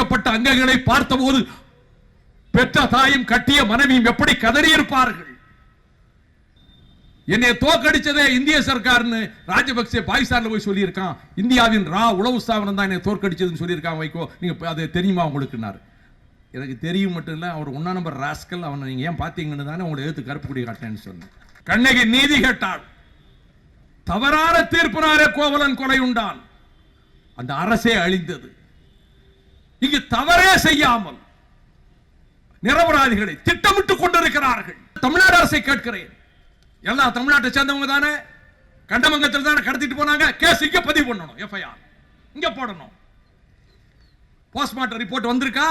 அங்கங்களை பார்த்தபோது பெற்ற தாயும் கட்டிய மனைவியும் எப்படி கதறியிருப்பார்கள். என்னை தோற்கடிச்சதே இந்திய சர்க்கார்னு ராஜபக்சே பாகிஸ்தான்ல போய் சொல்லியிருக்கான். இந்தியாவின் உளவு ஸ்தாபனம் தான் என்னை தோற்கடிச்சதுன்னு சொல்லியிருக்கான். வைகோ, நீங்க அது தெரியுமா உங்களுக்குன்னாரு. எனக்கு தெரியும் மட்டும் இல்ல, அவர் 1 நம்பர் ராஸ்கல், அவனை நீங்க ஏன் பாத்தீங்கன்னு தானே உங்களை எடுத்து கருப்பு கொடி காட்டினேன்னு சொன்னேன். கண்ணகி நீதி கேட்டாள். தவறான தீர்ப்பினாரே கோவலன் கொலை உண்டான். அந்த அரசே அழிந்தது. இங்கு தவறே செய்யாமல் நிரபராதிகளை திட்டமிட்டுக் கொண்டிருக்கிறார்கள். தமிழ்நாடு அரசை கேட்கிறேன், எல்லா தமிழ்நாட்டை சேர்ந்தவங்க தானே, கண்டமங்கத்தில் தானே கடத்திட்டு போனாங்க. கேஸ் இங்க பதிவு பண்ணணும், எஃப்ஐஆர் இங்க போடணும். போஸ்ட்மார்ட்டம் ரிப்போர்ட் வந்திருக்கா?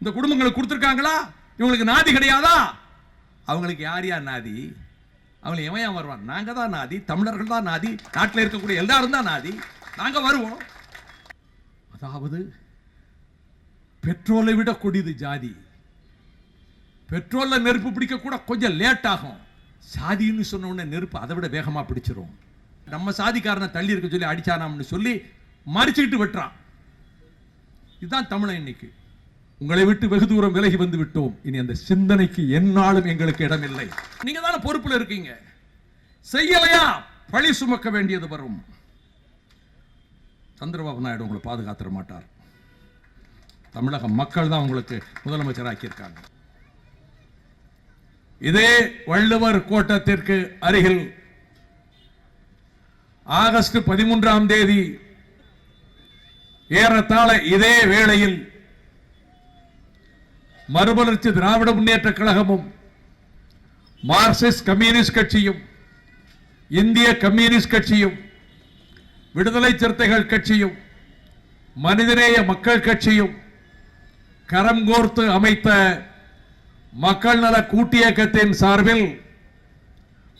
இந்த குடும்பங்களுக்கு கொடுத்திருக்காங்களா? இவங்களுக்கு நாதி கிடையாதா? அவங்களுக்கு யார் யார் நாதி? அவங்க எவன் வருவான்? நாங்க தான் நாதி, தமிழர்கள் தான் நாதி, நாட்டில் இருக்கக்கூடிய எல்லாரும் தான் நாதி, நாங்க வருவோம். அதாவது பெட்ரோலை விட கொடிது ஜாதி. பெட்ரோல்ல நெருப்பு பிடிக்க கூட கொஞ்சம் லேட் ஆகும். சாதின்னு சொன்ன உடனே நெருப்பு அதை விட வேகமா பிடிச்சிரும். நம்ம சாதிக்காரனை தள்ளி இருக்க சொல்லி அடிச்சானாம்னு சொல்லி மறிச்சுக்கிட்டு வெட்டுறான். இதுதான் தமிழன். இன்னைக்கு உங்களை விட்டு வெகு தூரம் விலகி வந்து விட்டோம். இனி அந்த சிந்தனைக்கு எந்நாளும் எங்களுக்கு இடமில்லை. நீங்க தானே பொறுப்புல இருக்கீங்க. செய்யலையா பழி சுமக்க வேண்டியது வரும். சந்திரபாபு நாயுடு உங்களை பாதுகாத்துற மாட்டார். தமிழக மக்கள் தான் உங்களுக்கு முதலமைச்சராக்கி இருக்காங்க. இதே வள்ளுவர் கோட்டத்திற்கு அருகில் ஆகஸ்ட் 13ஆம் தேதி ஏறத்தாழ இதே வேளையில் மறுமலர்ச்சி திராவிட முன்னேற்ற கழகமும் மார்க்சிஸ்ட் கம்யூனிஸ்ட் கட்சியும் இந்திய கம்யூனிஸ்ட் கட்சியும் விடுதலை சிறுத்தைகள் கட்சியும் மனிதநேய மக்கள் கட்சியும் கரம் கோர்த்து அமைத்த மக்கள் நல கூட்டியக்கத்தின் சார்பில்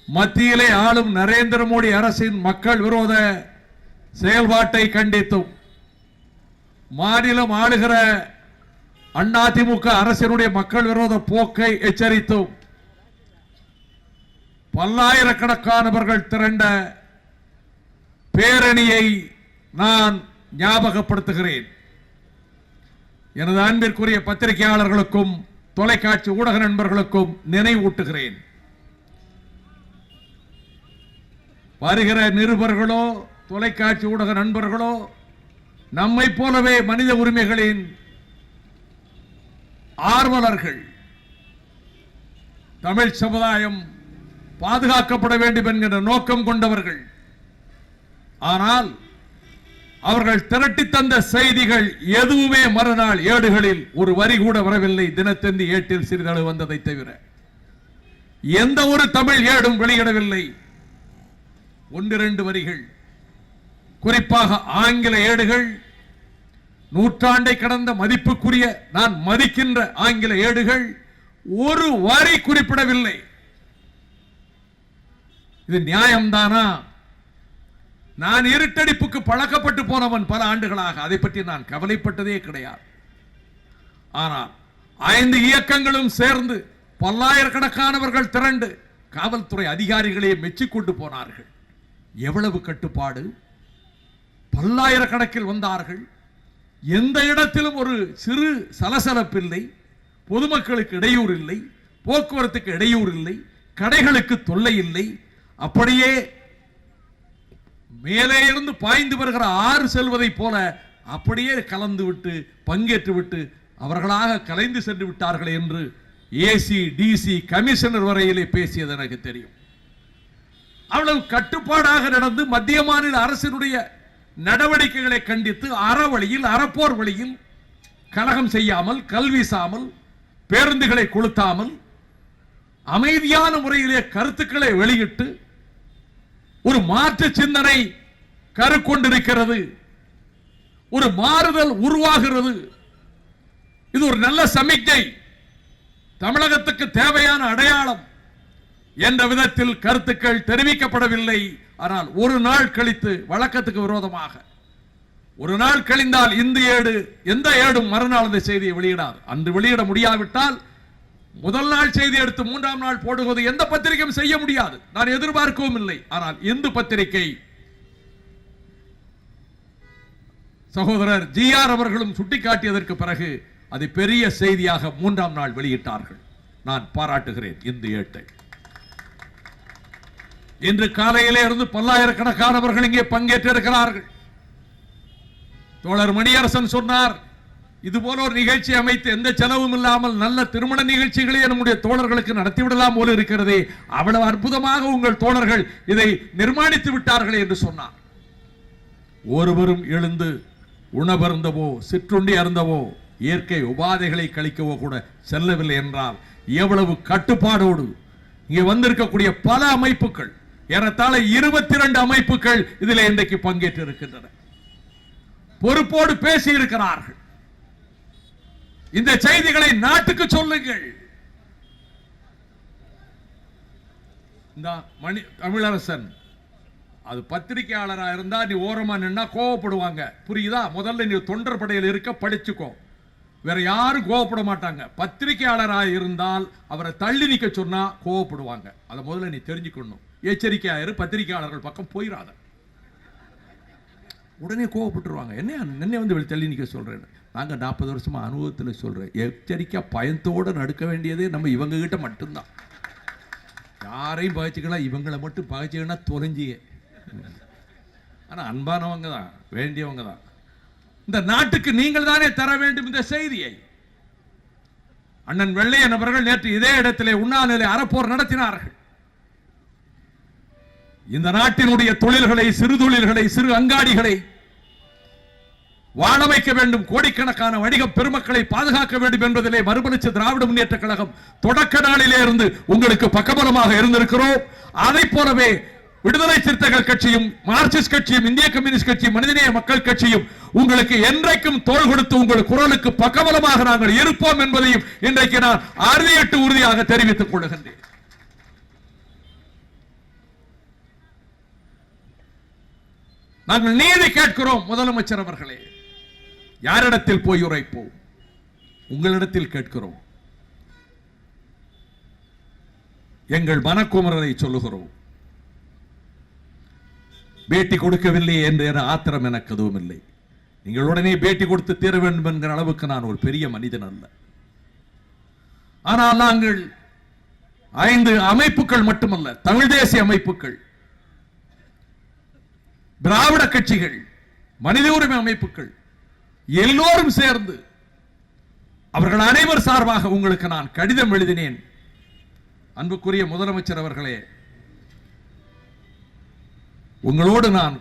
மத்தியிலே ஆளும் நரேந்திர மோடி அரசின் மக்கள் விரோத செயல்பாட்டை கண்டித்தும் மாநிலம் ஆளுகிற அதிமுக அரசினுடைய மக்கள் விரோத போக்கை எச்சரித்தும் பல்லாயிரக்கணக்கானவர்கள் திரண்ட பேரணியை நான் ஞாபகப்படுத்துகிறேன். எனது அன்பிற்குரிய பத்திரிகையாளர்களுக்கும் தொலைக்காட்சி ஊடக நண்பர்களுக்கும் நினைவூட்டுகிறேன். வருகிற நிருபர்களோ தொலைக்காட்சி ஊடக நண்பர்களோ நம்மை போலவே மனித உரிமைகளின் ஆர்வலர்கள். தமிழ் சமுதாயம் பாதுகாக்கப்பட வேண்டும் என்கிற நோக்கம் கொண்டவர்கள். ஆனால் அவர்கள் திரட்டி தந்த செய்திகள் எதுவுமே மறுநாள் ஏடுகளில் ஒரு வரி கூட வரவில்லை. தினத்தந்தி ஏட்டில் சிறிதளவு வந்ததை தவிர எந்த ஒரு தமிழ் ஏடும் வெளியிடவில்லை. 1-2 வரிகள், குறிப்பாக ஆங்கில ஏடுகள், நூற்றாண்டை கடந்த மதிப்புக்குரிய நான் மதிக்கின்ற ஆங்கில ஏடுகள் ஒரு வரி குறிப்பிடவில்லை. இது நியாயம்தானா? நான் இருட்டடிப்புக்கு பழக்கப்பட்டு போனவன் பல ஆண்டுகளாக. அதை பற்றி நான் கவலைப்பட்டதே கிடையாது. ஆனால் 5 இயக்கங்களும் சேர்ந்து பல்லாயிரக்கணக்கானவர்கள் திரண்டு காவல்துறை அதிகாரிகளே மெச்சிக்கொண்டு போனார்கள். எவ்வளவு கட்டுப்பாடு! பல்லாயிரக்கணக்கில் வந்தார்கள். எந்த இடத்திலும் ஒரு சிறு சலசலப்பில்லை. பொதுமக்களுக்கு இடையூறு இல்லை, போக்குவரத்துக்கு இடையூறு இல்லை, கடைகளுக்கு தொல்லை இல்லை. அப்படியே மேலே இருந்து பாய்ந்து வருகிற ஆறு செல்வதை போல அப்படியே கலந்து விட்டு பங்கேற்று விட்டு அவர்களாக கலைந்து சென்று விட்டார்கள் என்று ஏசி டிசி கமிஷனர் வரையிலே பேசியது எனக்கு தெரியும். அவ்வளவு கட்டுப்பாடாக நடந்து மத்திய மாநில அரசினுடைய நடவடிக்கைகளை கண்டித்து அறவழியில் அறப்போர் வழியில் கலகம் செய்யாமல், கல்வீசாமல், பேருந்துகளை கொளுத்தாமல் அமைதியான முறையிலே கருத்துக்களை வெளியிட்டு ஒரு மாற்று சிந்தனை கருக்கொண்டிருக்கிறது. ஒரு மாறுதல் உருவாகிறது. இது ஒரு நல்ல சமிக்ஞை, தமிழகத்துக்கு தேவையான அடையாளம் என்ற விதத்தில் கருத்துக்கள் தெரிவிக்கப்படவில்லை. ஆனால் ஒரு நாள் கழித்து வழக்கத்துக்கு விரோதமாக ஒரு நாள் கழிந்தால் இந்த ஏடு எந்த ஏடும் மறுநாள் அந்த செய்தியை வெளியிடாது. அன்று வெளியிட முடியாவிட்டால் முதல் நாள் செய்தி எடுத்து 3ஆம் நாள் போடுவது எந்த பத்திரிகையும் செய்ய முடியாது. நான் எதிர்பார்க்கவும் இல்லை. ஆனால் இந்து பத்திரிகை சகோதரர் ஜிஆர் அவர்களும் சுட்டிக்காட்டியதற்கு பிறகு அதை பெரிய செய்தியாக 3ஆம் நாள் வெளியிட்டார்கள். நான் பாராட்டுகிறேன் இந்த ஏட்டை. இன்று காலையிலே இருந்து பல்லாயிரக்கணக்கானவர்கள் இங்கே பங்கேற்றிருக்கிறார்கள். தோழர் மணியரசன் சொன்னார், இதுபோல ஒரு நிகழ்ச்சி அமைத்து எந்த செலவும் இல்லாமல் நல்ல திருமண நிகழ்ச்சிகளை நம்முடைய தோழர்களுக்கு நடத்திவிடலாம் போல இருக்கிறதே, அவ்வளவு அற்புதமாக உங்கள் தோழர்கள் இதை நிர்மாணித்து விட்டார்களே என்று சொன்னார். ஒருவரும் எழுந்து உணவருந்தவோ சிற்றுண்டி அருந்தவோ இயற்கை உபாதைகளை கழிக்கவோ கூட செல்லவில்லை என்றால் எவ்வளவு கட்டுப்பாடோடு இங்கே வந்திருக்கக்கூடிய பல அமைப்புகள், ஏறத்தாழ 22 அமைப்புகள் இதில் இன்றைக்கு பங்கேற்று இருக்கின்றன. பொறுப்போடு பேசி இருக்கிறார்கள். இந்த செய்திகளை நாட்டுக்கு சொல்லுங்கள். இந்த தமிழரசன் அது பத்திரிகையாளராக இருந்தா நீ ஓரமா நின்னா கோவப்படுவாங்க, புரியுதா? முதல்ல நீ தொண்டர் படையில் இருக்க படிச்சுக்கோ, வேற யாரும் கோவப்பட மாட்டாங்க. பத்திரிகையாளராக இருந்தால் அவரை தள்ளி நிக்க சொன்னா கோவப்படுவாங்க. அதை முதல்ல நீ தெரிஞ்சுக்கணும். எச்சரிக்கையாயிரு, பத்திரிகையாளர்கள் பக்கம் போயிடாத. உடனே கோவப்பட்டுருவாங்க. என்ன வந்து தள்ளி நிக்க சொல்றேன். நாங்க 40 வருஷமா அனுபவத்தில் சொல்றேன், எச்சரிக்கை பயத்தோடு நடுக்க வேண்டியதே நம்ம இவங்க கிட்ட மட்டும்தான். யாரையும் பகைச்சிக்கலாம், இவங்களை மட்டும் பகைச்சிக்கன்னா தொலைஞ்சிய. ஆனா அன்பானவங்க தான், வேண்டியவங்க தான். இந்த நாட்டுக்கு நீங்கள் தானே தர வேண்டும் இந்த செய்தியை. அண்ணன் வெள்ளையன் அவர்கள் நேற்று இதே இடத்திலே உண்ணாநிலை அறப்போர் நடத்தினார்கள். இந்த நாட்டினுடைய தொழில்களை, சிறு தொழில்களை, சிறு அங்காடிகளை வாழ வைக்க வேண்டும், கோடிக்கணக்கான வணிக பெருமக்களை பாதுகாக்க வேண்டும் என்பதிலே மறுமலர்ச்சி திராவிட முன்னேற்ற கழகம் தொடக்க நாளிலே இருந்து உங்களுக்கு பக்கபலமாக இருந்திருக்கிறோம். அதை போலவே விடுதலை சிறுத்தைகள் கட்சியும், மார்க்சிஸ்ட் கட்சியும், இந்திய கம்யூனிஸ்ட் கட்சியும், மனிதநேய மக்கள் கட்சியும் உங்களுக்கு என்றைக்கும் தோள் கொடுத்து உங்கள் குரலுக்கு பக்கபலமாக நாங்கள் இருப்போம் என்பதையும் இன்றைக்கு நான் அறுதியிட்டு உறுதியாக தெரிவித்துக் கொள்கின்றேன். நாங்கள் நீதி கேட்கிறோம். முதலமைச்சர் அவர்களே, யாரிடத்தில் போய் உரைப்போம்? உங்களிடத்தில் கேட்கிறோம். எங்கள் மனக்குமரலை சொல்லுகிறோம். பேட்டி கொடுக்கவில்லை என்ற ஆத்திரம் எனக்கு எதுவும் இல்லை. நீங்கள் உடனே பேட்டி கொடுத்து தீர வேண்டும் என்கிற அளவுக்கு நான் ஒரு பெரிய மனிதன் அல்ல. ஆனால் நாங்கள் 5 அமைப்புகள் மட்டுமல்ல, தமிழ் தேசிய அமைப்புகள், திராவிட கட்சிகள், மனித உரிமை அமைப்புகள் எல்லோரும் சேர்ந்து அவர்கள் அனைவர் சார்பாக உங்களுக்கு நான் கடிதம் எழுதினேன். அன்புக்குரிய முதலமைச்சர் அவர்களே, உங்களோடு நான்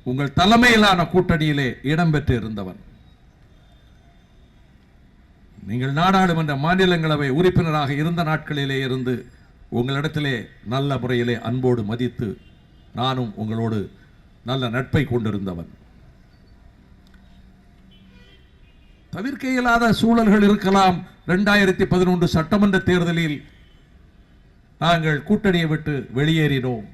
உங்கள் தலைமையிலான கூட்டணியிலே இடம்பெற்று இருந்தவன். நீங்கள் நாடாளுமன்ற மாநிலங்களவை உறுப்பினராக இருந்த நாட்களிலே இருந்து உங்களிடத்திலே நல்ல முறையிலே அன்போடு மதித்து நானும் உங்களோடு நல்ல நட்பை கொண்டிருந்தவன். தவிர்க்க இயலாத சூழல்கள் இருக்கலாம். 2011 சட்டமன்ற தேர்தலில் நாங்கள் கூட்டணியை விட்டு வெளியேறினோம்.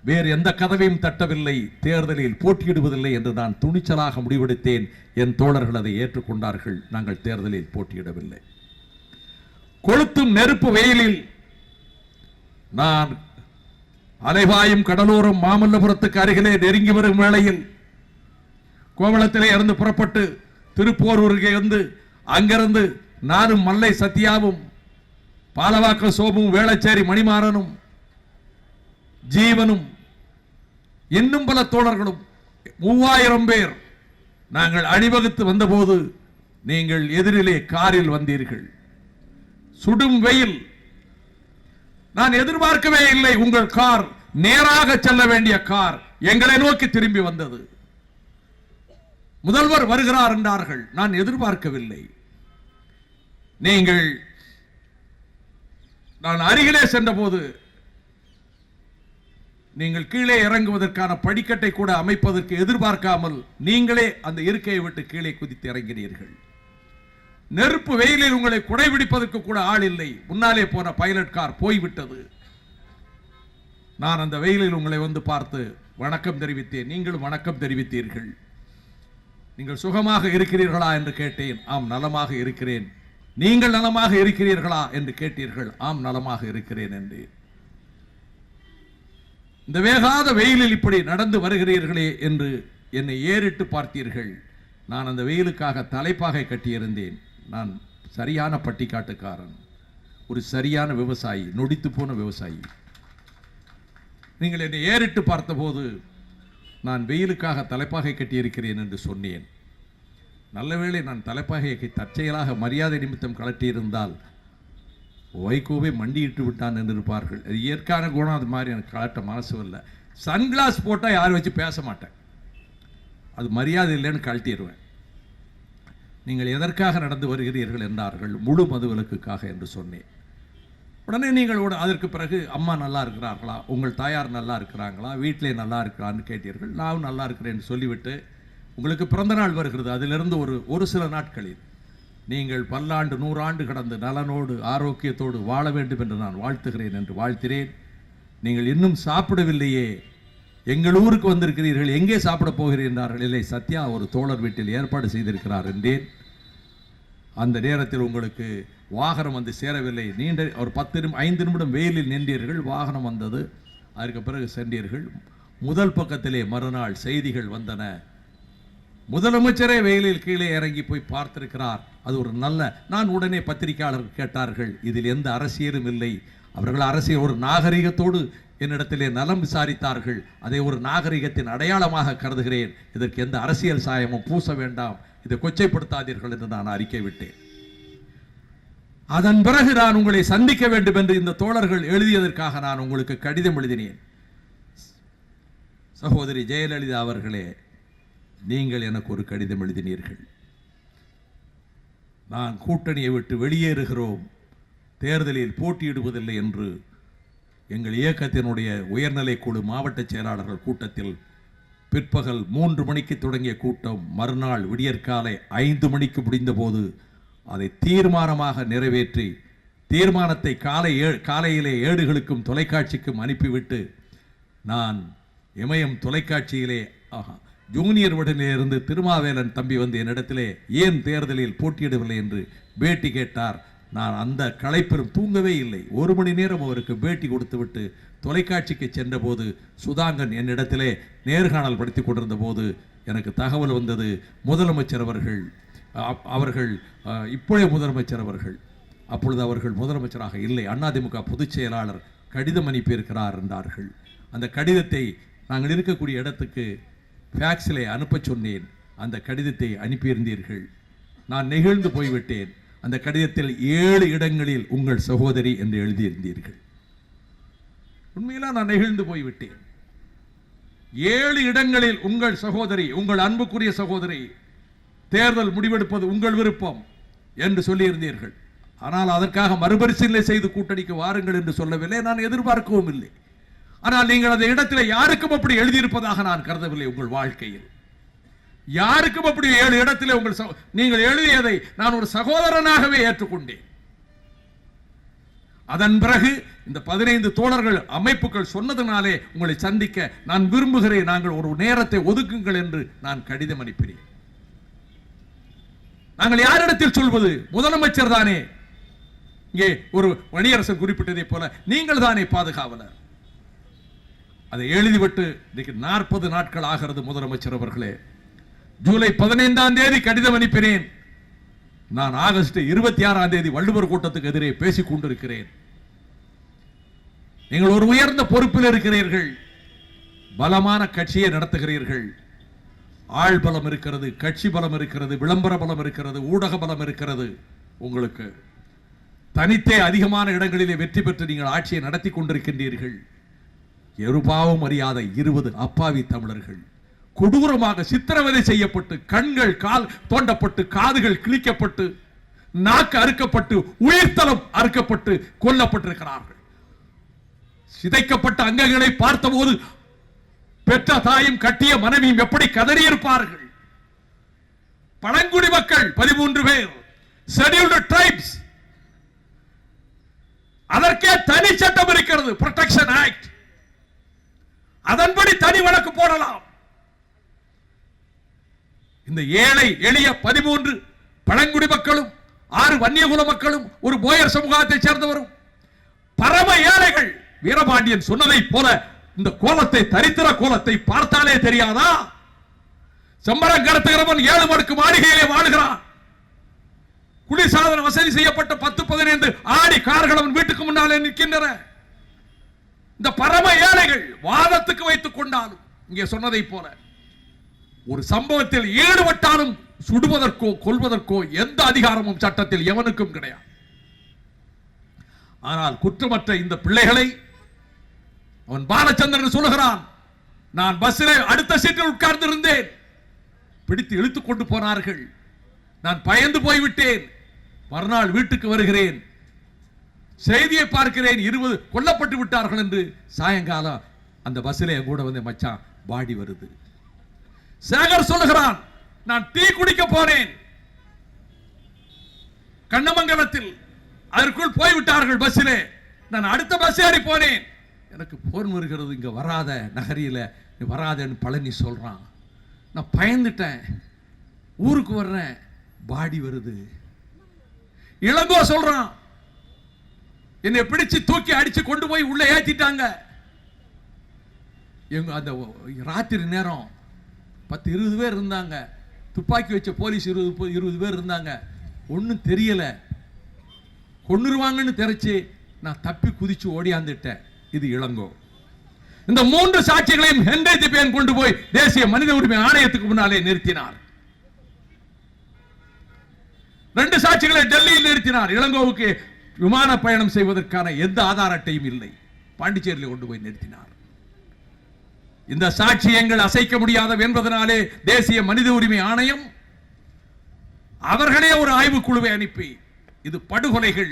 வேறு எந்த கதவையும் தட்டவில்லை, தேர்தலில் போட்டியிடுவதில்லை என்று நான் துணிச்சலாக முடிவெடுத்தேன். என் தோழர்கள் அதை ஏற்றுக்கொண்டார்கள். நாங்கள் தேர்தலில் போட்டியிடவில்லை. கொளுத்தும் நெருப்பு வெயிலில் நான் அலைவாயும் கடலோரம் மாமல்லபுரத்துக்கு அருகிலே நெருங்கி வரும் வேளையில் கோவளத்திலே இருந்து புறப்பட்டு திருப்போரூருக்கு வந்து அங்கிருந்து நானும் மல்லை சத்யாவும் பாலவாக்க சோபும் வேளச்சேரி மணிமாறனும் ஜீவனும் இன்னும் பல தோழர்களும் 3000 பேர் நாங்கள் அணிவகுத்து வந்தபோது நீங்கள் எதிரிலே காரில் வந்தீர்கள். சுடும் வெயில். நான் எதிர்பார்க்கவே இல்லை. உங்கள் கார் நேராக செல்ல வேண்டிய கார் எங்களை நோக்கி திரும்பி வந்தது. முதல்வர் வருகிறார் என்றார்கள். நான் எதிர்பார்க்கவில்லை. நீங்கள் நான் அருகிலே சென்றபோது நீங்கள் கீழே இறங்குவதற்கான படிக்கட்டை கூட அமைப்பதற்கு எதிர்பார்க்காமல் நீங்களே அந்த இருக்கையை விட்டு கீழே குதித்து இறங்கினீர்கள். நெருப்பு வெயிலில் உங்களை குடைபிடிப்பதற்கு கூட ஆள் இல்லை. முன்னாலே போன பைலட் கார் போய்விட்டது. நான் அந்த வெயிலில் உங்களை வந்து பார்த்து வணக்கம் தெரிவித்தேன். நீங்களும் வணக்கம் தெரிவித்தீர்கள். நீங்கள் சுகமாக இருக்கிறீர்களா என்று கேட்டேன். ஆம், நலமாக இருக்கிறேன். நீங்கள் நலமாக இருக்கிறீர்களா என்று கேட்டீர்கள். ஆம், நலமாக இருக்கிறேன் என்றேன். இந்த வேகாத வெயிலில் இப்படி நடந்து வருகிறீர்களே என்று என்னை ஏறிட்டு பார்த்தீர்கள். நான் அந்த வெயிலுக்காக தலைப்பாகை கட்டியிருந்தேன். நான் சரியான பட்டிக்காட்டுக்காரன், ஒரு சரியான விவசாயி, நொடித்து போன விவசாயி. நீங்கள் என்னை ஏறிட்டு பார்த்தபோது நான் வெயிலுக்காக தலைப்பாகை கட்டியிருக்கிறேன் என்று சொன்னேன். நல்லவேளை நான் தலைப்பாகையை தற்செயலாக மரியாதை நிமித்தம் கலட்டியிருந்தால் வைகோவை மண்டியிட்டு விட்டான் என்று இருப்பார்கள். அது இயற்கையான குணம், அது மாதிரி எனக்கு கலட்ட மனசு இல்லை. சன்கிளாஸ் போட்டால் யாரும் வச்சு பேச மாட்டேன், அது மரியாதை இல்லைன்னு கழட்டிடுவேன். நீங்கள் எதற்காக நடந்து வருகிறீர்கள் என்றார்கள். முழு மதுவிலக்குக்காக என்று சொன்னேன். உடனே நீங்கள் அதற்கு பிறகு அம்மா நல்லா இருக்கிறார்களா, உங்கள் தாயார் நல்லா இருக்கிறாங்களா, வீட்டிலே நல்லா இருக்கிறான்னு கேட்டீர்கள். நான் நல்லா இருக்கிறேன்னு சொல்லிவிட்டு, உங்களுக்கு பிறந்த நாள் வருகிறது, அதிலிருந்து ஒரு சில நாட்களில் நீங்கள் பல்லாண்டு 100 ஆண்டு கடந்து நலனோடு ஆரோக்கியத்தோடு வாழ வேண்டும் என்று நான் வாழ்த்துகிறேன் என்று வாழ்த்தினேன். நீங்கள் இன்னும் சாப்பிடவில்லையே, எங்கள் ஊருக்கு வந்திருக்கிறீர்கள், எங்கே சாப்பிட போகிறீர்கள்? இல்லை, சத்யா ஒரு தோழர் வீட்டில் ஏற்பாடு செய்திருக்கிறார் என்றேன். அந்த நேரத்தில் உங்களுக்கு வாகனம் வந்து சேரவில்லை. நீண்ட ஒரு 5 நிமிடம் வெயிலில் நின்றீர்கள், வாகனம் வந்தது, அதற்கு பிறகு சென்றீர்கள். முதல் பக்கத்திலே மறுநாள் செய்திகள் வந்தன. முதலமைச்சரே வெயிலில் கீழே இறங்கி போய் பார்த்திருக்கிறார். அது ஒரு நல்ல, நான் உடனே பத்திரிகையாளர்கள் கேட்டார்கள், இதில் எந்த அரசியலும் இல்லை. அவர்கள் அரசியல் ஒரு நாகரிகத்தோடு என்னிடத்திலே நலம் விசாரித்தார்கள். அதை ஒரு நாகரிகத்தின் அடையாளமாக கருதுகிறேன். இதற்கு எந்த அரசியல் சாயமும் பூச வேண்டாம், இதை கொச்சைப்படுத்தாதீர்கள் என்று நான் அறிக்கை விட்டேன். அதன் பிறகு நான் உங்களை சந்திக்க வேண்டும் என்று இந்த தோழர்கள் எழுதியதற்காக நான் உங்களுக்கு கடிதம் எழுதினேன். சகோதரி ஜெயலலிதா அவர்களே, நீங்கள் எனக்கு ஒரு கடிதம் எழுதினீர்கள். நான் கூட்டணியை விட்டு வெளியேறுகிறோம், தேர்தலில் போட்டியிடுவதில்லை என்று எங்கள் இயக்கத்தினுடைய உயர்நிலை குழு மாவட்ட செயலாளர்கள் கூட்டத்தில் பிற்பகல் 3 மணிக்கு தொடங்கிய கூட்டம் மறுநாள் விடியற்காலை 5 மணிக்கு முடிந்த போது அதை தீர்மானமாக நிறைவேற்றி, தீர்மானத்தை காலையிலே ஏடுகளுக்கும் தொலைக்காட்சிக்கும் அனுப்பிவிட்டு, நான் இமயம் தொலைக்காட்சியிலே ஜூனியர் உடனிலிருந்து திருமாவேலன் தம்பி வந்து என்னிடத்திலே ஏன் தேர்தலில் போட்டியிடவில்லை என்று பேட்டி கேட்டார். நான் அந்த களைப்பிலும் தூங்கவே இல்லை. 1 மணி நேரம் அவருக்கு பேட்டி கொடுத்துவிட்டு தொலைக்காட்சிக்கு சென்ற போது சுதாங்கன் என்னிடத்திலே நேர்காணல் படுத்தி கொண்டிருந்த போது எனக்கு தகவல் வந்தது, முதலமைச்சர் அவர்கள் இப்பொழுது முதலமைச்சர் அவர்கள், அப்பொழுது அவர்கள் முதலமைச்சராக இல்லை, அதிமுக பொதுச் செயலாளர் கடிதம் அனுப்பியிருக்கிறார் என்றார்கள். அந்த கடிதத்தை நாங்கள் இருக்கக்கூடிய இடத்துக்கு ஃபேக்ஸிலே அனுப்ப சொன்னேன். அந்த கடிதத்தை அனுப்பியிருந்தீர்கள். நான் நெகிழ்ந்து போய்விட்டேன். அந்த கடிதத்தில் 7 இடங்களில் உங்கள் சகோதரி என்று எழுதியிருந்தீர்கள். உண்மையில நான் நெகிழ்ந்து போய்விட்டேன். 7 இடங்களில் உங்கள் சகோதரி, உங்கள் அன்புக்குரிய சகோதரி, தேர்தல் முடிவெடுப்பது உங்கள் விருப்பம் என்று சொல்லியிருந்தீர்கள். ஆனால் அதற்காக மறுபரிசீலனை செய்து கூட்டணிக்கு வாருங்கள் என்று சொல்லவில்லை, நான் எதிர்பார்க்கவும் இல்லை. ஆனால் நீங்கள் அந்த இடத்தில் யாருக்கும் அப்படி எழுதியிருப்பதாக நான் கருதவில்லை. உங்கள் வாழ்க்கையில் யாருக்கும் அப்படி 7 இடத்திலே நீங்கள் எழுதியதை நான் ஒரு சகோதரனாகவே ஏற்றுக்கொண்டேன். அதன் பிறகு இந்த 15 தோழர்கள் அமைப்புகள் சொன்னதனாலே உங்களை சந்திக்க நான் விரும்புகிறேன், நாங்கள் ஒரு நேரத்தை ஒதுக்குங்கள் என்று நான் கடிதம் அனுப்பினேன். நாங்கள் யாரிடத்தில் சொல்வது? முதலமைச்சர் தானே. இங்கே ஒரு மணியரசன் குறிப்பிட்டதை போல நீங்கள் தானே பாதுகாவலர். அதை எழுதிவிட்டு இன்னைக்கு 40 நாட்கள் ஆகிறது. முதலமைச்சர் அவர்களே, ஜூலை 15ஆம் தேதி கடிதம் அனுப்பினேன். நான் ஆகஸ்ட் 26ஆம் தேதி வள்ளுவர் கூட்டத்துக்கு எதிரே பேசிக் கொண்டிருக்கிறேன். நீங்கள் ஒரு உயர்ந்த பொறுப்பில் இருக்கிறீர்கள், பலமான கட்சியை நடத்துகிறீர்கள். ஆள் பலம் இருக்கிறது, கட்சி பலம் இருக்கிறது, விளம்பர பலம் இருக்கிறது, ஊடக பலம் இருக்கிறது. உங்களுக்கு தனித்தே அதிகமான இடங்களிலே வெற்றி பெற்று நீங்கள் ஆட்சியை நடத்தி கொண்டிருக்கின்றீர்கள். எருபாவம் அறியாத 20 அப்பாவி தமிழர்கள் கொடூரமாக சித்திரவதை செய்யப்பட்டு, கண்கள் கால் தோண்டப்பட்டு, காதுகள் கிழிக்கப்பட்டு, நாக்கு அறுக்கப்பட்டு, உயிர்த்தலம் அறுக்கப்பட்டு கொல்லப்பட்டிருக்கிறார்கள். சிதைக்கப்பட்ட அங்கங்களை பார்த்தபோது பெற்ற தாயும் கட்டிய மனைவியும் எப்படி கதறியிருப்பார்கள். பழங்குடி மக்கள் 13 பேர், ஷெட்யூல்டு ட்ரைப்ஸ், அதற்கே தனி சட்டம் இருக்கிறது, புரொடெக்ஷன் ஆக்ட். அதன்படி தனி வழக்கு போடலாம். இந்த ஏழை எளிய 13 பழங்குடி மக்களும் 6 வன்னியகுல மக்களும் ஒரு போயர் சமூகத்தை சேர்ந்தவரும் பரம ஏழைகள். வீரபாண்டியன் சொன்னதை போல இந்த கோலத்தை, தரித்திர கோலத்தை பார்த்தாலே தெரியாதா? செம்பரம் கடத்துகிறவன் 7 மடக்கு மாளிகையிலே வாழுகிறான். குளிர்சாதன வசதி செய்யப்பட்ட 10-15 ஆடி கார்கள் அவன் வீட்டுக்கு முன்னாலே நிற்கின்றன. இந்த பரம ஏழைகள் வாதத்துக்கு வைத்துக் கொண்டாலும் இங்கே சொன்னதை போல ஒரு சம்பவத்தில் ஈடுபட்டாலும் சுடுவதற்கோ கொல்வதற்கோ எந்த அதிகாரமும் சட்டத்தில் எவனுக்கும் கிடையாது. ஆனால் குற்றமற்ற இந்த பிள்ளைகளை அவன் பாலச்சந்திரன் சொல்லுகிறான், நான் பஸ்ஸிலே அடுத்த சீட்டில் உட்கார்ந்து இருந்தேன், பிடித்து இழுத்துக் கொண்டு போனார்கள், நான் பயந்து போய்விட்டேன், மறுநாள் வீட்டுக்கு வருகிறேன், செய்தியை பார்க்கிறேன் 20 கொல்லப்பட்டு விட்டார்கள் என்று. சாயங்காலம் அந்த பஸ்ஸிலே கூட வந்து மச்சான் பாடி வருது. சேகர் சொல்லுகிறான், நான் டீ குடிக்க போனேன் கண்ணமங்கலத்தில், அதற்குள் போய்விட்டார்கள் பஸ்ஸிலே, நான் அடுத்த பஸ் ஏறி போனேன், எனக்கு போன் வருகிறது, இங்க வராத நகரில வராதன்னு பழனி சொல்றான், நான் பயந்துட்டேன், ஊருக்கு வர்றேன், பாடி வருது. இளங்கோ சொல்றான், என்னை பிடிச்சு தூக்கி அடிச்சு கொண்டு போய் உள்ள ஏத்திட்டாங்க. எங்க அந்த ராத்திரி நேரம் 10-20 பேர் இருந்தாங்க, துப்பாக்கி வச்ச போலீஸ் 20 பேர் இருந்தாங்க, ஒன்னும் தெரியல, கொன்னுருவாங்கன்னு தெரிச்சு நான் தப்பி குதிச்சு ஓடியாந்துட்டேன். இது இளங்கோ. இந்த 3 சாட்சிகளையும் ஹென்றி திபேன் கொண்டு போய் தேசிய மனித உரிமை ஆணையத்துக்கு முன்னாலே நிறுத்தினார். 2 சாட்சிகளை டெல்லியில் நிறுத்தினார். இளங்கோவுக்கு விமான பயணம் செய்வதற்கான எந்த ஆதார அட்டையும் இல்லை, பாண்டிச்சேரியில் கொண்டு போய் நிறுத்தினார். இந்த சாட்சியங்கள் அசைக்க முடியாத என்பதனாலே தேசிய மனித உரிமை ஆணையம் அவர்களே ஒரு ஆய்வு குழுவை அனுப்பி இது படுகொலைகள்,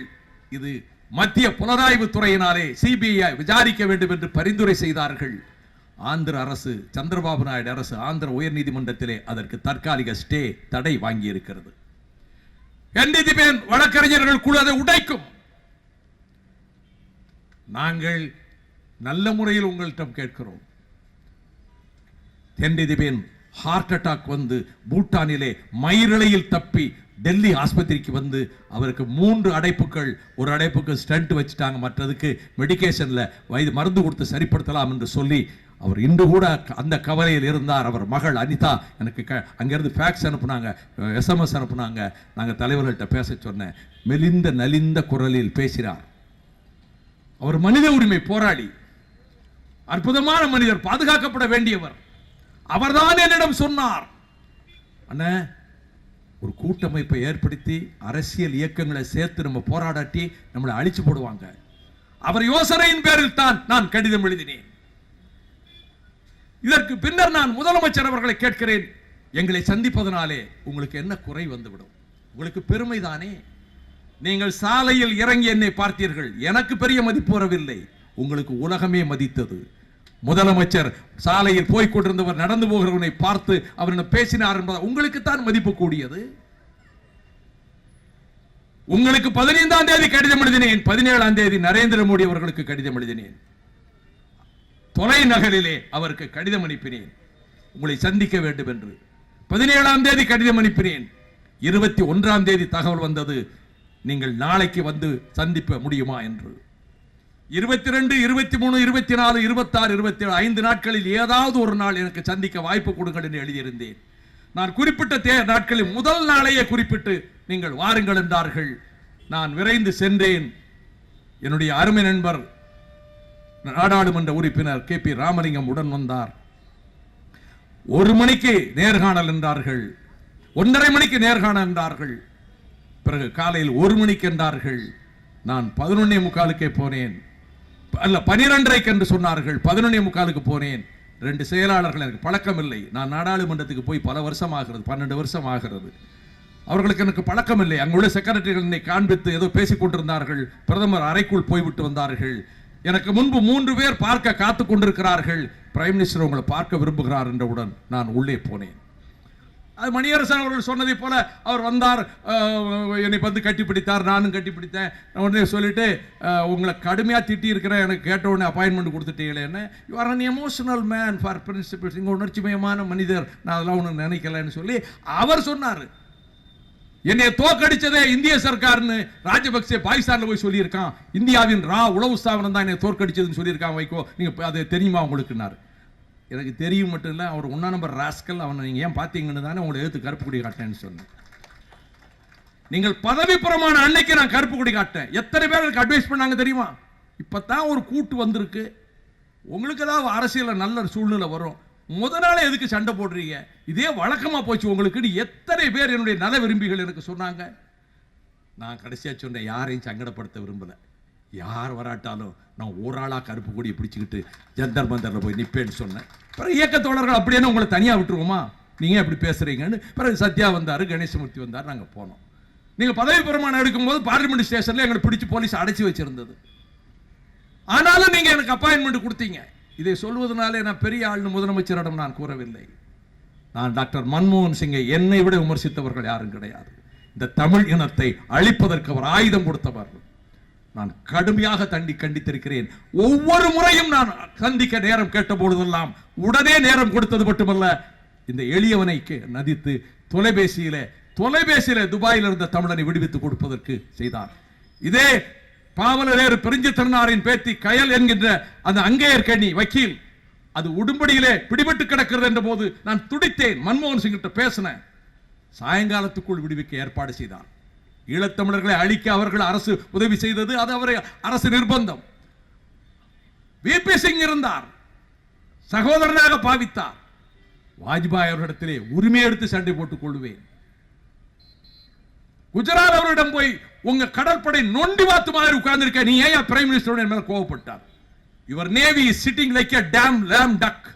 இது மத்திய புலனாய்வு துறையினாலே சிபிஐ விசாரிக்க வேண்டும் என்று பரிந்துரை செய்தார்கள். ஆந்திர அரசு, சந்திரபாபு நாயுடு அரசு ஆந்திர உயர் நீதிமன்றத்திலே அதற்கு தற்காலிக ஸ்டே தடை வாங்கி இருக்கிறது. வழக்கறிஞர்கள் குழு அதை உடைக்கும். நாங்கள் நல்ல முறையில் உங்களிடம் கேட்கிறோம், தென்னிதிபேன் ஹார்ட் அட்டாக் வந்து பூட்டானிலே மயிரிழையில் தப்பி டெல்லி ஆஸ்பத்திரிக்கு வந்து அவருக்கு 3 அடைப்புகள், ஒரு அடைப்புக்கு ஸ்டண்ட் வச்சுட்டாங்க, மற்றதுக்கு மெடிகேஷன்ல மருந்து கொடுத்து சரிப்படுத்தலாம் என்று சொல்லி அவர் இன்று கூட அந்த கவலையில் இருந்தார். அவர் மகள் அனிதா எனக்கு அங்கிருந்து ஃபேக்ஸ் அனுப்புனாங்க, SMS அனுப்புனாங்க, நாங்கள் தலைவர்கள்ட்ட பேச சொன்னேன். மெலிந்த நலிந்த குரலில் பேசினார். அவர் மனித உரிமை போராளி, அற்புதமான மனிதர், பாதுகாக்கப்பட வேண்டியவர். அவர்தான் என்னிடம் சொன்னார், அண்ணா ஒரு கூட்டமைப்பை ஏற்படுத்தி அரசியல் இயக்கங்களை சேர்த்து நம்ம போராடாட்டி நம்மளை அழிச்சு போடுவாங்க. அவர் யோசனையின் பேரில் தான் நான் கடிதம் எழுதினேன். இதற்கு பின்னர் நான் முதலமைச்சர் அவர்களை கேட்கிறேன், எங்களை சந்திப்பதனாலே உங்களுக்கு என்ன குறை வந்துவிடும்? உங்களுக்கு பெருமைதானே? நீங்கள் சாலையில் இறங்கி என்னை பார்த்தீர்கள், எனக்கு பெரிய மதிப்பு வரவில்லை, உங்களுக்கு உலகமே மதித்தது. முதலமைச்சர் சாலையில் போய் கொண்டிருந்தவர் நடந்து போகிறவனை பார்த்து அவரிடம் பேசினார் என்பது உங்களுக்கு தான் மதிப்பு கூடியது. உங்களுக்கு 15ஆம் தேதி கடிதம் எழுதினேன், 17ஆம் தேதி நரேந்திர மோடி அவர்களுக்கு கடிதம் எழுதினேன், தொலைநகரிலே அவருக்கு கடிதம் அனுப்பினேன், உங்களை சந்திக்க வேண்டும் என்று. 17ஆம் தேதி கடிதம் அனுப்பினேன். 21ஆம் தேதி தகவல் வந்தது, நீங்கள் நாளைக்கு வந்து சந்திக்க முடியுமா என்று. 22, 23, 24, 26, 27 5 நாட்களில் ஏதாவது ஒரு நாள் எனக்கு சந்திக்க வாய்ப்பு கொடுங்கள் என்று எழுதியிருந்தேன். நான் குறிப்பிட்ட நாட்களில் முதல் நாளையே குறிப்பிட்டு நீங்கள் வாருங்கள் என்றார்கள். நான் விரைந்து சென்றேன். என்னுடைய அருமை நண்பர் நாடாளுமன்ற உறுப்பினர் KP ராமலிங்கம் உடன் வந்தார். 1 மணிக்கு நேர்காணல் என்றார்கள், 1:30 மணிக்கு நேர்காணல் என்றார்கள், பிறகு காலையில் 1 மணிக்கு என்றார்கள். நான் 11:45 போனேன், அல்ல 12:30 என்று சொன்னார்கள், 11:45 போனேன். 2 செயலாளர்கள், எனக்கு பழக்கம் இல்லை, நான் நாடாளுமன்றத்துக்கு போய் பல வருஷம் ஆகிறது, 12 வருஷம் ஆகிறது, அவர்களுக்கு எனக்கு பழக்கம் இல்லை. அங்குள்ள செக்ரட்டரிகள் என்னை காண்பித்து ஏதோ பேசிக் கொண்டிருந்தார்கள். பிரதமர் அறைக்குள் போய்விட்டு வந்தார்கள். எனக்கு முன்பு 3 பேர் பார்க்க காத்து கொண்டிருக்கிறார்கள். பிரைம் மினிஸ்டர் உங்களை பார்க்க விரும்புகிறார் என்றவுடன் நான் உள்ளே போனேன். அது மணியரசன் அவர்கள் சொன்னதை போல அவர் வந்தார், என்னை வந்து கட்டிப்பிடித்தார், நானும் கட்டிப்பிடித்தேன். உடனே சொல்லிட்டு உங்களை கடுமையாக திட்டி இருக்கிறேன், எனக்கு கேட்ட உடனே அப்பாயின்மெண்ட் கொடுத்துட்டீங்களே என்ன, you are an emotional man for principles, இங்கே உணர்ச்சிமயமான மனிதர், நான் அதெல்லாம் ஒன்று நினைக்கலன்னு சொல்லி அவர் சொன்னார். என்னை தோற்கடிச்சதே இந்திய சர்க்கார்னு ராஜபக்சே பாகிஸ்தான்ல போய் சொல்லியிருக்கான், இந்தியாவின் உளவு ஸ்தாபனம் தான் என்னை தோற்கடிச்சதுன்னு சொல்லியிருக்கான் வைகோ, நீங்க அது தெரியுமா உங்களுக்குன்னாரு. எனக்கு தெரியும் மட்டும் இல்லை, அவர் 1 நம்பர் ராஸ்கல், அவனை நீங்கள் ஏன் பார்த்தீங்கன்னு தானே உங்களை எழுத்து கருப்பு கொடி காட்டேன்னு சொன்னேன். நீங்கள் பதவி பிரமாணம் அன்னைக்கு நான் கருப்பு கொடி காட்டேன். எத்தனை பேர் எனக்கு அட்வைஸ் பண்ணாங்க தெரியுமா? இப்பதான் ஒரு கூட்டு வந்திருக்கு, உங்களுக்கு ஏதாவது அரசியல் நல்ல சூழ்நிலை வரும், முத நாளே எதுக்கு சண்டை போடுறீங்க, இதே வழக்கமா போச்சு உங்களுக்கு, எத்தனை பேர் என்னுடைய நல விரும்பிகள் எனக்கு சொன்னாங்க. நான் கடைசியா சொன்னேன், யாரையும் சங்கடப்படுத்த விரும்பல, யார் வராட்டாலும் நான் ஒரு ஆளா கருப்பு கொடியை பிடிச்சிக்கிட்டு ஜந்தர் மந்தர்ல போய் நிப்பேன்னு சொன்னேன். பிறகு இயக்க தோழர்கள் அப்படியே உங்களை தனியா விட்டுருவோமா, நீங்க எப்படி பேசுறீங்கன்னு. பிறகு சத்யா வந்தாரு, கணேசமூர்த்தி வந்தார், நாங்க போனோம். நீங்க பதவி பிரமாணம் எடுக்கும்போது பார்லிமெண்ட் ஸ்டேஷன்ல எங்களை பிடிச்சு போலீஸ் அடைச்சி வச்சிருந்தது. ஆனாலும் நீங்க எனக்கு அப்பாயின்மெண்ட் கொடுத்தீங்க. இதை சொல்வதனாலே நான் பெரிய ஆள்னு முதலமைச்சரிடம் நான் கூறவில்லை. நான் டாக்டர் மன்மோகன் சிங்கை என்னை விட விமர்சித்தவர்கள் யாரும் கிடையாது. இந்த தமிழ் இனத்தை அழிப்பதற்கு அவர் ஆயுதம் கொடுத்தவர். நான் கடுமையாக கண்டித்திருக்கிறேன். ஒவ்வொரு முறையும் நான் சந்திக்க நேரம் கேட்ட பொழுதெல்லாம் உடனே நேரம் கொடுத்தது மட்டுமல்ல, இந்த எளியவனை நதித்து தொலைபேசியில துபாயில் இருந்த தமிழனை விடுவித்துக் கொடுப்பதற்கு செய்தார். இதே பாவலரேறு பெருஞ்சித்திரனாரின் பேத்தி கயல் என்கின்ற அந்த அங்கேயர்கண்ணி வக்கீல் அது உடும்படியிலே பிடிபட்டு கிடக்கிறது என்ற போது நான் துடித்தேன். மன்மோகன் சிங் கிட்ட பேசினேன். சாயங்காலத்துக்குள் விடுவிக்க ஏற்பாடு செய்தார். ஈழத்தமிழர்களை அழிக்க அவர்கள் அரசு உதவி செய்தது, அது அவரை அரசு நிர்பந்தம். விபி சிங் இருந்தார், சகோதரனாக பாவித்தார். வாஜ்பாய் அவரிடத்திலே உரிமை எடுத்து சண்டை போட்டுக் கொள்வேன். குஜராத் அவரிடம் போய் உங்க கடற்படை நொண்டி வாத்து மாதிரி உட்கார்ந்திருக்க, நீ ஏன் பிரைம் மினிஸ்டர் மேல கோவப்பட்டார்? Your navy is sitting like a damn lame duck.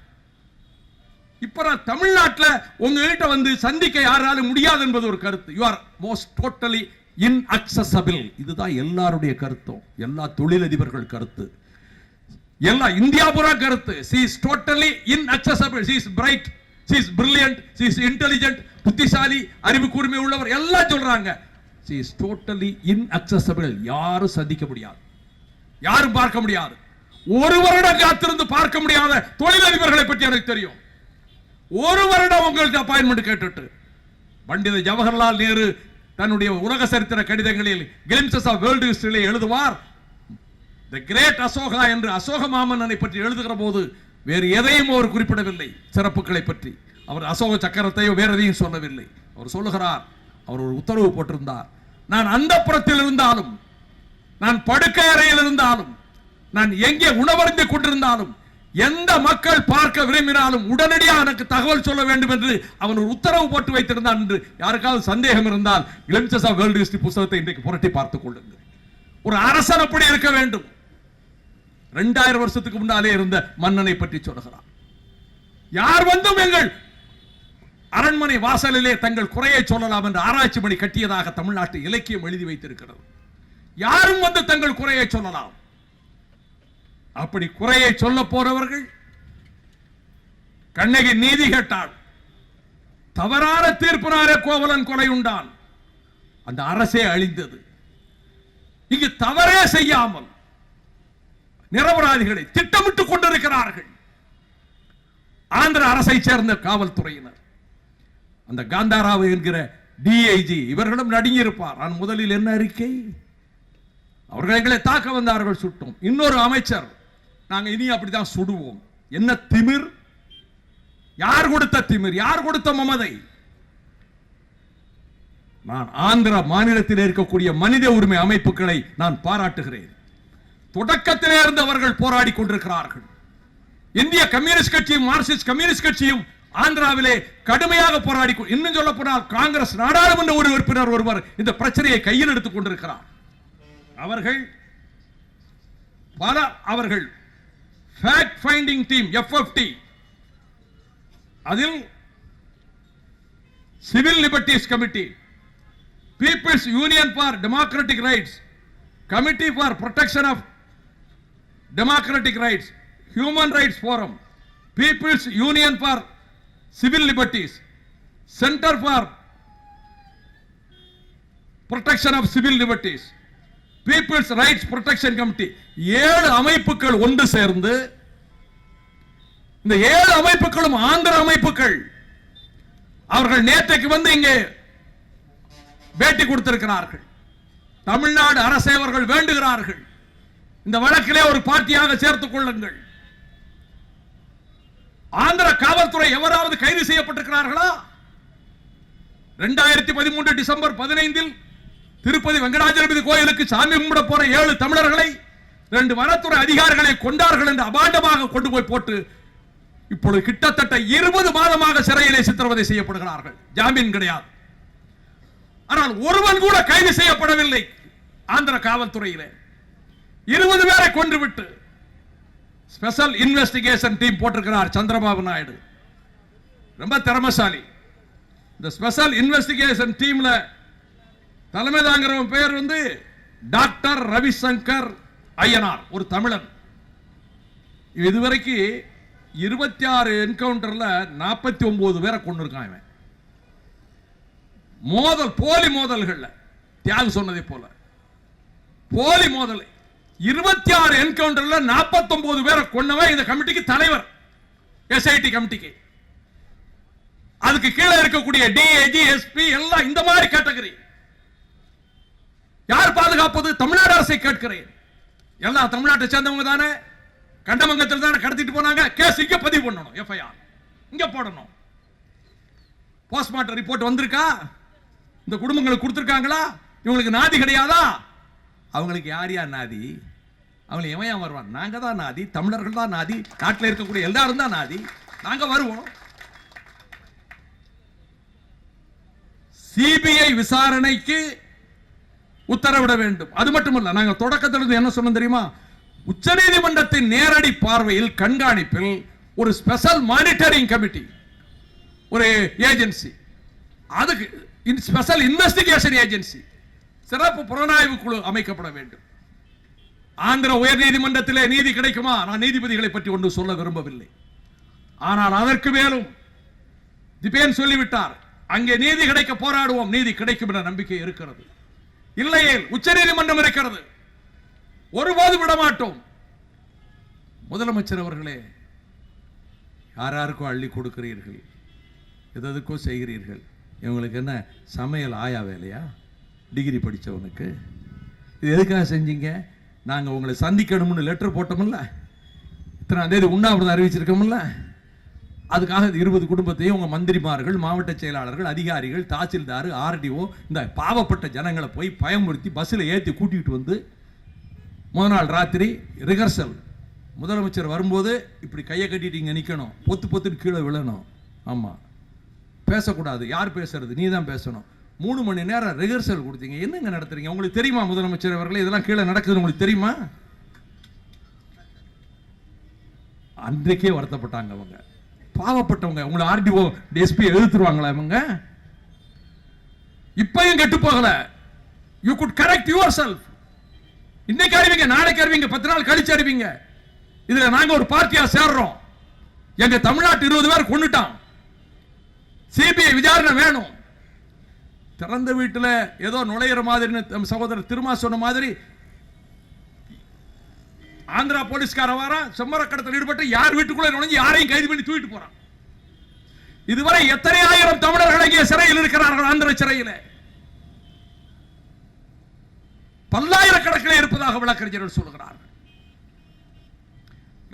இப்ப நான் தமிழ்நாட்டில் உங்ககிட்ட வந்து சந்திக்க யாராலும் முடியாது என்பது ஒரு கருத்து. You are most totally inaccessible. இதுதான் எல்லாருடைய கருத்தும், எல்லா தொழிலதிபர்கள் கருத்து, எல்லா இந்தியா பூரா கருத்து. she is totally inaccessible, she is bright, she is brilliant, she is intelligent, புத்திசாலி, அறிவு கூர்மை உள்ளவர் எல்லாம் சொல்றாங்க. she is totally inaccessible. யாரும் சந்திக்க முடியாது, யாரும் பார்க்க முடியாது. ஒரு வருடம் காத்திருந்து பார்க்க முடியாத தொழிலதிபர்களை பற்றி எனக்கு தெரியும். ஒரு வருடம் உங்களுக்கு அப்பாயின்மெண்ட் கேட்டுட்டு பண்டித ஜவஹர்லால் நேரு தன்னுடைய உலக சரித்திர கடிதங்களில் கிளிம்சஸ் ஆஃப் வேர்ல்ட் ஹிஸ்டரியிலே எழுதுவார், தி கிரேட் அசோகா என்று அசோக மாமன்னனை பற்றி எழுதுகிற போது வேறு எதையும் அவர் குறிப்பிடவில்லை, சிறப்புகளை பற்றி. அவர் அசோக சக்கரத்தையோ வேற எதையும் சொல்லவில்லை. அவர் சொல்லுகிறார், அவர் ஒரு உத்தரவு போட்டிருந்தார், நான் அந்தப்புறத்தில் இருந்தாலும், நான் படுக்கை அறையில் இருந்தாலும், நான் எங்கே உணவருந்தி கொண்டிருந்தாலும், எந்த மக்கள் பார்க்க விரும்பினாலும் உடனடியாக எனக்கு தகவல் சொல்ல வேண்டும் என்று அவன் ஒரு உத்தரவு போட்டு வைத்திருந்தான் என்று யாருக்காவது சந்தேகம் இருந்தால் கிளிம்சஸ் ஆஃப் வேர்ல்ட் ஹிஸ்டரி புத்தகத்தை இன்றைக்கு புரட்டி பார்த்துக் கொள்ளுங்கள். ஒரு அரசன் அப்படி இருக்க வேண்டும். 2000 வருஷத்துக்கு முன்னாலே இருந்த மன்னனை பற்றி சொல்கிறார். யார் வந்தும் எங்கள் அரண்மனை வாசலிலே தங்கள் குறையை சொல்லலாம் என்று ஆராய்ச்சி மணி கட்டியதாக தமிழ்நாட்டு இலக்கியம் எழுதி வைத்திருக்கிறது. யாரும் வந்து தங்கள் குறையை சொல்லலாம். அப்படி குறையை சொல்ல போறவர்கள் கண்ணகி நீதி கேட்டாள், தவறான தீர்ப்பினாரே கோவலன் கொலை உண்டான், அந்த அரசே அழிந்தது. இங்கு தவறே செய்யாமல் நிரபராதிகளை திட்டமிட்டுக் கொண்டிருக்கிறார்கள் ஆந்திர அரசை சேர்ந்த காவல்துறையினர். அந்த காந்தாராவு என்கிற டிஐஜி இவர்களும் நடுங்கியிருப்பார். நான் முதலில் என்ன அறிக்கை, அவர்கள் எங்களை தாக்க வந்தார்கள், சுட்டோம். இன்னொரு அமைச்சர், நாங்க இனி அப்படித்தான் சுடுவோம். என்ன திமிர், யார் கொடுத்த திமிர், யார் கொடுத்த மமதை? நான் ஆந்திர மாநிலத்தில் இருக்கக்கூடிய மனித உரிமை அமைப்புகளை நான் பாராட்டுகிறேன். தொடக்கத்திலே இருந்து அவர்கள் போராடி கொண்டிருக்கிறார்கள். இந்திய கம்யூனிஸ்ட் கட்சியும் மார்க்சிஸ்ட் கம்யூனிஸ்ட் கட்சியும் ஆந்திராவிலே கடுமையாக போராடி, இன்னும் சொல்ல போனால் காங்கிரஸ் நாடாளுமன்ற ஒரு உறுப்பினர் ஒருவர் இந்த பிரச்சனையை கையில் எடுத்துக் கொண்டிருக்கிறார். அவர்கள் ஃபேக்ட் ஃபைண்டிங் டீம் FFT, அதில் civil liberties committee, people's union for democratic rights, committee for protection of democratic rights, human rights forum, people's union for civil liberties, centre for protection of civil liberties, people's rights protection committee, 7 அமைப்புகள் ஒன்று சேர்ந்து, இந்த 7 அமைப்புகளும் ஆந்திர அமைப்புகள், அவர்கள் நேற்றைக்கு வந்து இங்கே பேட்டி கொடுத்திருக்கிறார்கள். தமிழ்நாடு அரசை அவர்கள் வேண்டுகிறார்கள், இந்த வழக்கிலே ஒரு பார்ட்டியாக சேர்த்துக் கொள்ளுங்கள். ஆந்திர காவல்துறை எவராவது கைது செய்யப்பட்டிருக்கிறார்களா? 2013 டிசம்பர் 15 திருப்பதி வெங்கடாஜலபதி கோயிலுக்கு சாமி கும்பிட போற 7 தமிழர்களை 2 வனத்துறை அதிகாரிகளை கொண்டார்கள் என்று அபாண்டமாக கொண்டு போய் போட்டு இப்பொழுது கிட்டத்தட்ட 20 மாதமாக சிறையிலே சித்திரவதை செய்யப்படுகிறார்கள். ஜாமீன் கிடையாது. ஆனால் ஒருவன் கூட கைது செய்யப்படவில்லை. ஆந்திர காவல்துறையிலே 20 பேரை கொன்றுவிட்டு ஸ்பெஷல் இன்வெஸ்டிகேஷன் டீம் போட்டிருக்கிறார் சந்திரபாபு நாயுடு. ரொம்ப திறமைசாலி. இந்த ஸ்பெஷல் இன்வெஸ்டிகேஷன் டீம்ல தலைமை தாங்கிறவன் பேர் வந்து டாக்டர் ரவிசங்கர் ஐயனார், ஒரு தமிழன். இதுவரைக்கும் 26 என்கவுண்டர்ல 49 பேரை கொண்டு இருக்கான். மோதல், போலி மோதல்கள், தியாகு சொன்னதை போல போலி மோதல் 26 என்கவுண்டர்ல 49 பேரை கொன்னவன் இந்த கமிட்டிக்கு தலைவர். எஸ்ஐடி கமிட்டிக்கு அதுக்கு கீழே இருக்கக்கூடிய டிஐஜி, எஸ்பி எல்லாம் இந்த மாதிரி கேட்டகரி. யார் பாதுகாப்பது? தமிழ்நாடு அரசை கேட்கிறேன். எல்லாம் தமிழ்நாட்டை சேர்ந்தவங்க தானே, கண்டமங்கத்தில் தானே கடத்திட்டு போனாங்க. கேஸ் இங்க பதிவு பண்ணணும், எஃப்ஐஆர் இங்க போடணும். போஸ்ட்மார்ட்டம் ரிப்போர்ட் வந்திருக்கா? இந்த குடும்பங்களுக்கு கொடுத்திருக்காங்களா? இவங்களுக்கு நாதி கிடையாதா? அவங்களுக்கு யார் யார் நாதி? அவங்களை எவன் வருவான்? நாங்க தான் நாதி, தமிழர்கள் தான் நாதி, நாட்டில் இருக்கக்கூடிய எல்லாரும் தான் நாதி. நாங்க வருவோம். சிபிஐ விசாரணைக்கு உத்தரவிட வேண்டும். அது மட்டுமல்ல, நாங்கள் தொடக்கத்திலிருந்து என்ன சொன்னோம் தெரியுமா? உச்சநீதிமன்றத்தின் நேரடி பார்வையில், கண்காணிப்பில் ஒரு ஸ்பெஷல் மானிட்டரிங் கமிட்டி, ஒரு ஏஜென்சி, அதுக்கு ஸ்பெஷல் இன்வெஸ்டிகேஷன் ஏஜென்சி, சிறப்பு புலனாய்வு குழு அமைக்கப்பட வேண்டும். ஆந்திர உயர் நீதிமன்றத்திலே நீதி கிடைக்குமா? நான் நீதிபதிகளை பற்றி ஒன்று சொல்ல விரும்பவில்லை. ஆனால் அதற்கு மேலும் திபேன் சொல்லிவிட்டார், அங்கே நீதி கிடைக்க போராடுவோம், நீதி கிடைக்கும் என்ற நம்பிக்கை இருக்கிறது. இல்லையே உச்ச நீதிமன்றம் இருக்கிறது, ஒருபோது விட மாட்டோம். முதலமைச்சர் அவர்களே, யாராருக்கோ அள்ளி கொடுக்கிறீர்கள், எதற்கோ செய்கிறீர்கள். இவங்களுக்கு என்ன சமையல் ஆயா வேலையா? டிகிரி படித்தவனுக்கு இது எதுக்காக செஞ்சீங்க? நாங்கள் உங்களை சந்திக்கணும்னு லெட்டர் போட்டோம்ல, இத்தனாம் தேதி உண்ணாவிரதம் அறிவிச்சிருக்கோம்ல, அதுக்காக 20 குடும்பத்தையும் உங்கள் மந்திரிமார்கள், மாவட்ட செயலாளர்கள், அதிகாரிகள், தாசில்தார், ஆர்டிஓ, இந்த பாவப்பட்ட ஜனங்களை போய் பயமுறுத்தி பஸ்ஸில் ஏற்றி கூட்டிகிட்டு வந்து முதல் நாள் ராத்திரி ரிஹர்சல். முதலமைச்சர் வரும்போது இப்படி கையை கட்டிட்டு இங்கே நிற்கணும், பொத்து பொத்துன்னு கீழே விழணும். ஆமாம், பேசக்கூடாது. யார் பேசுறது? நீ தான் பேசணும். 3 மணி நேரம் ரிஹர்சல் கொடுத்தீங்க. என்னங்க நடத்துறீங்க? உங்களுக்கு தெரியுமா முதலமைச்சர் அவர்களே இதெல்லாம் கீழே நடக்குதுன்னு உங்களுக்கு தெரியுமா? அன்றைக்கே வருத்தப்பட்டாங்க அவங்க, பாவப்பட்டவங்க. உங்களை ஆர்டிஓ எஸ்பி எழுத்துருவாங்களா இவங்க? இப்பயும் கெட்டு போகல. You good correct your self. இன்னைக்கு அறிவிங்க, நாளைக்கு அறிவிங்க, 10 நாள் கழிச்சு அறிவிங்க. இதுல நாங்க ஒரு பார்ட்டியா சேர்றோம். எங்க தமிழ்நாட்டு 20 பேர் கொண்டுட்டான். சிபிஐ விசாரணை வேணும். திறந்த வீட்டில் ஏதோ நுழையிற மாதிரி சகோதரர் திருமா சொன்ன மாதிரி ஆந்திரா போலீஸ்கார வாரம் செம்மரக்கடத்தில் ஈடுபட்டு யார் வீட்டுக்குள்ள நுழைஞ்சு யாரையும் கைது பண்ணி தூக்கிட்டு போறான். இதுவரை எத்தனை ஆயிரம் தமிழர்கள் இங்கே சிறையில் இருக்கிறார்கள். ஆந்திர சிறையில் பல்லாயிரக்கணக்கில் இருப்பதாக வழக்கறிஞர்கள் சொல்கிறார்கள்.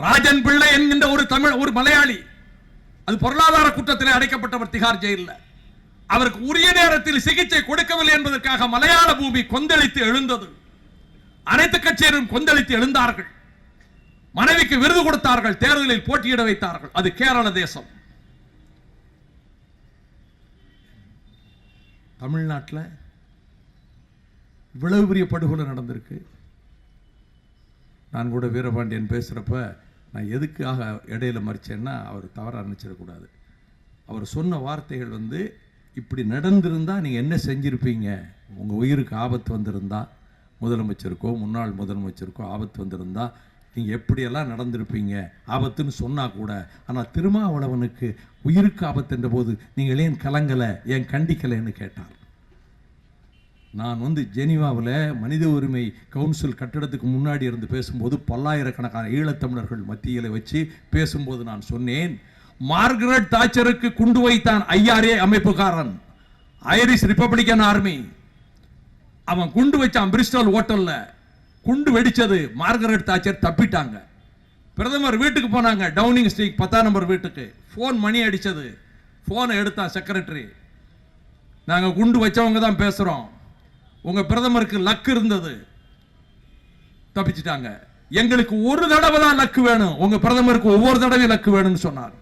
ராஜன் பிள்ளை என்கின்ற ஒரு மலையாளி, அது பொருளாதார குற்றத்தில் அடைக்கப்பட்டவர் திகார் ஜெயிலில். அவருக்கு உரிய நேரத்தில் சிகிச்சை கொடுக்கவில்லை என்பதற்காக மலையாள பூமி கொந்தளித்து எழுந்தது. அனைத்து கட்சியினரும் கொந்தளித்து எழுந்தார்கள். மனைவிக்கு விருது கொடுத்தார்கள், தேர்தலில் போட்டியிட வைத்தார்கள். அது கேரள தேசம். தமிழ்நாட்டில் இவ்வளவு பெரிய படுகொலை நடந்திருக்கு. நான் கூட வீரபாண்டியன் பேசுறப்ப நான் எதுக்காக இடையில மறிச்சேன்னா, அவர் தவறாக நினைச்சிடக்கூடாது. அவர் சொன்ன வார்த்தைகள் இப்படி நடந்திருந்தா நீங்கள் என்ன செஞ்சிருப்பீங்க? உங்கள் உயிருக்கு ஆபத்து வந்திருந்தா, முதலமைச்சருக்கோ முன்னாள் முதலமைச்சருக்கோ ஆபத்து வந்திருந்தா நீங்கள் எப்படியெல்லாம் நடந்திருப்பீங்க? ஆபத்துன்னு சொன்னால் கூட, ஆனால் திருமாவளவனுக்கு உயிருக்கு ஆபத்து என்ற போது நீங்கள் ஏன் கலங்கலை, ஏன் கண்டிக்கலைன்னு கேட்டார். நான் ஜெனீவாவில் மனித உரிமை கவுன்சில் கட்டிடத்துக்கு முன்னாடி இருந்து பேசும்போது பல்லாயிரக்கணக்கான ஈழத்தமிழர்கள் மத்தியில் வச்சு பேசும்போது நான் சொன்னேன், மார்கரெட் தாச்சருக்கு குண்டு வைத்தான் ஐஆர்ஏ அமைப்புக்காரன், ஐரிஷ் ரிப்பப்ளிகன் ஆர்மி. அவன் குண்டு வச்சான் பிரிஸ்டல் ஹோட்டல்ல. குண்டு வெடிச்சது, மார்கரெட் தாச்சர் தப்பிட்டாங்க. பிரதமர் வீட்டுக்கு போனாங்க, டவுனிங் ஸ்ட்ரீட் 10ஆம் நம்பர் வீட்டுக்கு. போன் மணி அடிச்சது. போனை எடுத்தான் செக்ரட்டரி. நாங்க குண்டு வச்சவங்க தான் பேசுறோம், உங்க பிரதமருக்கு லக் இருந்தது, தப்பிச்சிட்டாங்க. எங்களுக்கு ஒரு தடவை தான் லக் வேணும், உங்க பிரதமருக்கு ஒவ்வொரு தடவை லக் வேணும்னு சொன்னார்.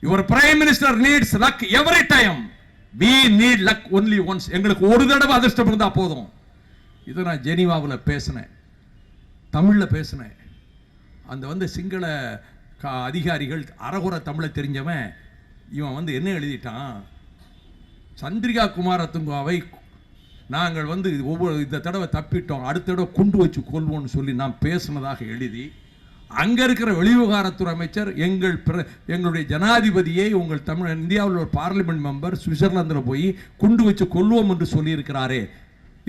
Your prime minister needs luck every time, we need luck only once. எங்களுக்கு ஒரு தடவை அதிர்ஷ்டம் இருந்தா போதும். இதை நான் ஜெனீவாவில் பேசினேன், தமிழ்ல பேசினேன். அந்த சிங்கள அதிகாரிகள் அறகுற தமிழை தெரிஞ்சவன் இவன் என்ன எழுதிட்டான், சந்திரிகா குமாரதுங்கவை நாங்கள் ஒவ்வொரு இந்த தடவை தப்பிட்டோம், அடுத்த தடவை குண்டு வச்சு கொள்வோம்னு சொல்லி நான் பேசினதாக எழுதி, அங்க இருக்கிற வெளிவிவகாரத்துறை அமைச்சர் எங்களுடைய ஜனாதிபதியை உங்கள் இந்தியாவில் ஒரு பார்லிமெண்ட் மெம்பர் சுவிட்சர்லாந்தில் போய் குண்டு வச்சு கொள்வோம் என்று சொல்லி இருக்கிறாரே,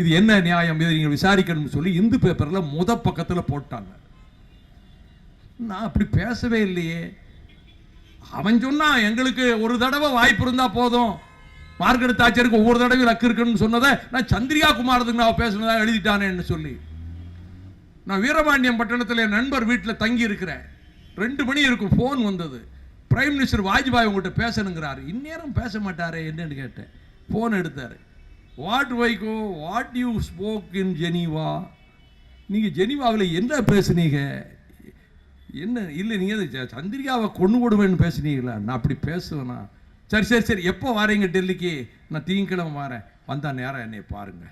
இது என்ன நியாயம், இதை நீங்கள் விசாரிக்கணும்னு சொல்லி இந்து பேப்பர்ல பக்கத்தில் போட்டாங்க. நான் அப்படி பேசவே இல்லையே. அவன் சொன்னா எங்களுக்கு ஒரு தடவை வாய்ப்பு இருந்தா போதும், மார்கரெட் தாச்சருக்கு ஒவ்வொரு தடவை லக்கு இருக்குன்னு சொன்னதை நான் சந்திரிகா குமாரதுக்கு நான் பேசினதா எழுதிட்டானேன்னு சொல்லி. நான் வீரபாண்டியம் பட்டணத்தில் என் நண்பர் வீட்டில் தங்கி இருக்கிறேன். 2 மணி இருக்கும், போன் வந்தது. பிரைம் மினிஸ்டர் வாஜ்பாய் உங்கள்கிட்ட பேசணுங்கிறாரு. இந்நேரம் பேச மாட்டாரே என்னன்னு கேட்டேன். போன் எடுத்தாரு. What Vaiko, what you spoke in Geneva, நீங்க ஜெனீவாவில் என்ன பேசுனீங்க, என்ன இல்லை நீங்கள் சந்திரிகாவை கொண்டு விடுவேன்னு பேசுனீங்களா? நான் அப்படி பேசுவேனா? சரி சரி சரி, எப்போ வரீங்க டெல்லிக்கு? நான் திங்கக்கிழமை வரேன், வந்தால் நேராக என்னை பாருங்க.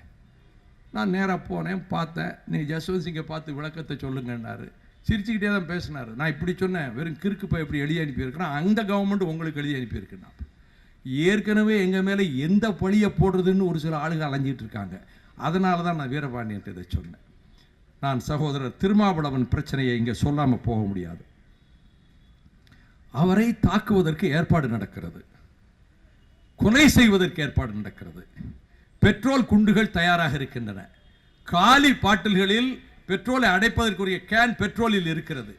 நான் நேராக போனேன், பார்த்தேன். நீங்கள் ஜஸ்வந்த் சிங்கை பார்த்து விளக்கத்தை சொல்லுங்கன்னாரு. சிரிச்சுக்கிட்டே தான் பேசினார். நான் இப்படி சொன்னேன், வெறும் கிறுக்கு போய் எப்படி எழுதி அனுப்பியிருக்கிறேன், அந்த கவர்மெண்ட் உங்களுக்கு எழுதி அனுப்பியிருக்கேன். ஏற்கனவே எங்கள் மேலே எந்த பழியை போடுறதுன்னு ஒரு சில ஆளுகள் அலைஞ்சிட்டு இருக்காங்க. அதனால தான் நான் வீரபாண்டியன் இதை சொன்னேன். நான் சகோதரர் திருமாவளவன் பிரச்சனையை இங்கே சொல்லாமல் போக முடியாது. அவரை தாக்குவதற்கு ஏற்பாடு நடக்கிறது, கொலை செய்வதற்கு ஏற்பாடு நடக்கிறது. பெட்ரோல் குண்டுகள் தயாராக இருக்கின்றன. காலி பாட்டில்களில் பெட்ரோலை அடைப்பதற்குரிய கேன் பெட்ரோலில் இருக்கிறது.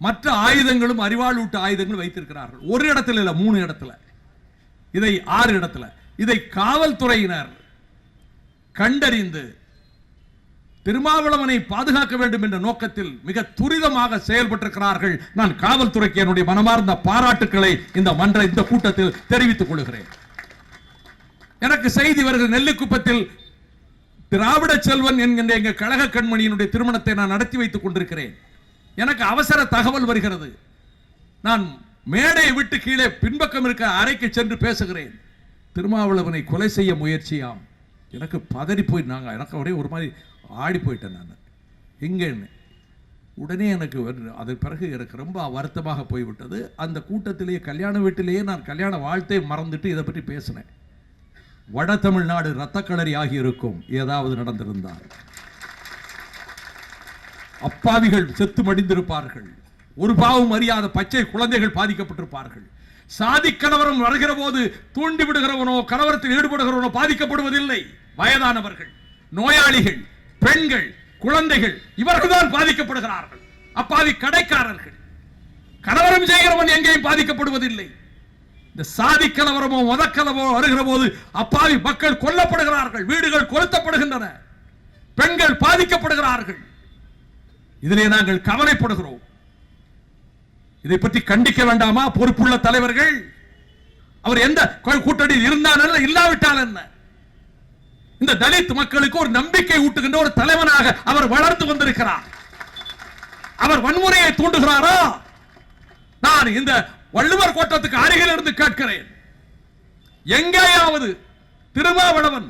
மற்ற ஆயுதங்களும் அறிவாளூட்டு ஆயுதங்களும் வைத்திருக்கிறார்கள். ஒரு இடத்துல இல்லை, 3 இடத்துல, இதை 6 இடத்துல. இதை காவல்துறையினர் கண்டறிந்து திருமாவளவனை பாதுகாக்க வேண்டும் என்ற நோக்கத்தில் மிக துரிதமாக செயல்பட்டிருக்கிறார்கள். நான் காவல்துறைக்கு என்னுடைய மனமார்ந்த பாராட்டுக்களை இந்த கூட்டத்தில் தெரிவித்துக் கொள்கிறேன். எனக்கு செய்தி வருகிறது, நெல்லிக்குப்பத்தில் திராவிட செல்வன் என்கின்ற எங்கள் கழக கண்மணியினுடைய திருமணத்தை நான் நடத்தி வைத்துக் கொண்டிருக்கிறேன். எனக்கு அவசர தகவல் வருகிறது. நான் மேடையை விட்டு கீழே பின்பக்கம் இருக்க அறைக்கு சென்று பேசுகிறேன். திருமாவளவனை கொலை செய்ய முயற்சியாம். எனக்கு பதறி போய் எனக்கு ஒரே ஒரு மாதிரி ஆடி போயிட்டேன். நான் எங்கன்னு உடனே எனக்கு அதன் பிறகு எனக்கு ரொம்ப வருத்தமாக போய்விட்டது. அந்த கூட்டத்திலேயே கல்யாண வீட்டிலேயே நான் கல்யாண வாழ்த்தை மறந்துட்டு இதை பற்றி பேசினேன். வட தமிழ்நாடு ரத்தக்களரி ஆகியிருக்கும் ஏதாவது நடந்திருந்தால். அப்பாவிகள் செத்து மடிந்திருப்பார்கள். ஒரு பாவம் அறியாத பச்சை குழந்தைகள் பாதிக்கப்பட்டிருப்பார்கள். சாதி கலவரம் வருகிற போது தூண்டி விடுகிறவனோ கலவரத்தில் ஈடுபடுகிறவனோ பாதிக்கப்படுவதில்லை. வயதானவர்கள், நோயாளிகள், பெண்கள், குழந்தைகள் இவர்கள்தான் பாதிக்கப்படுகிறார்கள். அப்பாவி கடைக்காரர்கள், கலவரம் செய்கிறவன் எங்கேயும் பாதிக்கப்படுவதில்லை. இந்த சாதி கலவரமோ மதக்கலவரமோ வருகிற போது அப்பாவி மக்கள் கொல்லப்படுகிறார்கள், வீடுகள் கொளுத்தப்படுகின்றன, பெண்கள் பாதிக்கப்படுகிறார்கள். இதிலே நாங்கள் கவலைப்படுகிறோம். இதை பற்றி கண்டிக்க வேண்டாமா பொறுப்புள்ள தலைவர்கள்? அவர் எந்த கூட்டணியில் இருந்தால் இல்லாவிட்டால் என்ன? இந்த தலித் மக்களுக்கு ஒரு நம்பிக்கை ஊட்டுகின்ற ஒரு தலைவனாக அவர் வளர்ந்து வந்திருக்கிறார். அவர் வன்முறையை தூண்டுகிறாரா? நான் இந்த வள்ளுவர் கோட்டத்துக்கு அருகில் இருந்து கேட்கிறேன், எங்கேயாவது திருமாவளவன்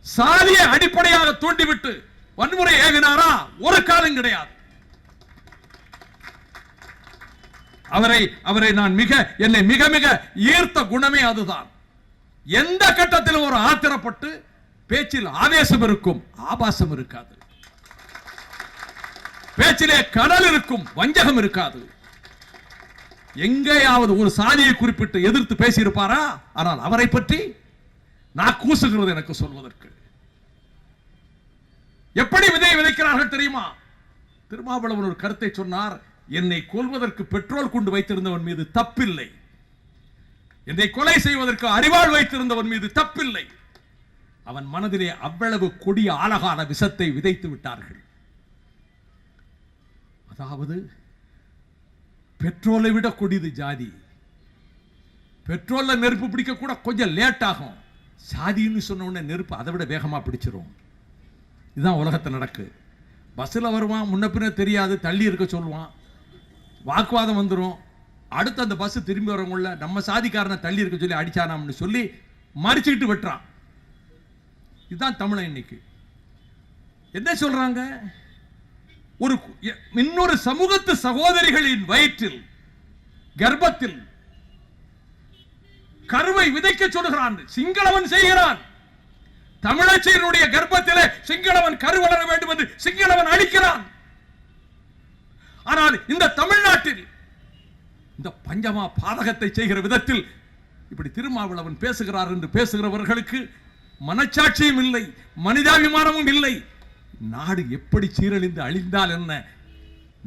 சாதியை அடிப்படையாக தூண்டிவிட்டு வன்முறை ஏவினாரா? ஒரு காலம் கிடையாது. அவரை நான் என்னை மிக மிக ஈர்த்த குணமே அதுதான். எந்த கட்டத்திலும் ஒரு ஆத்திரப்பட்டு பேச்சில் ஆவேசம் இருக்கும், ஆபாசம் இருக்காது. பேச்சிலே கடல் இருக்கும், வஞ்சகம் இருக்காது. எங்கேயாவது ஒரு சாதியை குறிப்பிட்டு எதிர்த்து பேசியிருப்பாரா? ஆனால் அவரை பற்றி நான் கூசுகிறது எனக்கு சொல்வதற்கு. எப்படி விதை விதைக்கிறார்கள் தெரியுமா? திருமாவளவன் ஒரு கருத்தை சொன்னார், என்னை கொல்வதற்கு பெட்ரோல் குண்டு வைத்திருந்தவன் மீது தப்பில்லை, என்னை கொலை செய்வதற்கு அறிவாள் வைத்திருந்தவன் மீது தப்பில்லை. அவன் மனதிலே அவ்வளவு கொடிய ஆலகால விஷத்தை விதைத்து விட்டார்கள். அதாவது பெட்ரோலை விட கொடிது ஜாதி. பெட்ரோல்ல நெருப்பு பிடிக்க கூட கொஞ்சம் லேட் ஆகும். சாதின்னு சொன்ன உடனே நெருப்பு அதை விட வேகமா பிடிச்சிரும். இதுதான் உலகத்தில் நடக்கு. பஸ்ஸில் வருவான், முன்ன பின்ன தெரியாது, தள்ளி இருக்க சொல்லுவான், வாக்குவாதம் வந்துடும். அடுத்து அந்த பஸ் திரும்பி வரவங்கள நம்ம சாதிக்காரனை தள்ளி இருக்க சொல்லி அடிச்சானாம்னு சொல்லி மறிச்சுக்கிட்டு வெட்டுறான். இதுதான் தமிழன். இன்னைக்கு என்ன சொல்றாங்க? ஒரு இன்னொரு சமூகத்து சகோதரிகளின் வயிற்றில், கர்ப்பத்தில் கருவை விதைக்க சொல்லுகிறான். சிங்களவன் செய்கிறான். தமிழச்சியனுடைய கர்ப்பத்திலே சிங்களவன் கரு வளர வேண்டும் என்று சிங்களவன் அளிக்கிறான். ஆனால் இந்த தமிழ்நாட்டில் இந்த பஞ்சமா பாதகத்தை செய்கிற விதத்தில் இப்படி திருமாவளவன் பேசுகிறார் என்று பேசுகிறவர்களுக்கு மனச்சாட்சியும் இல்லை, மனிதாபிமானமும் இல்லை. நாடு எப்படி சீரழிந்து அழிந்தால் என்ன,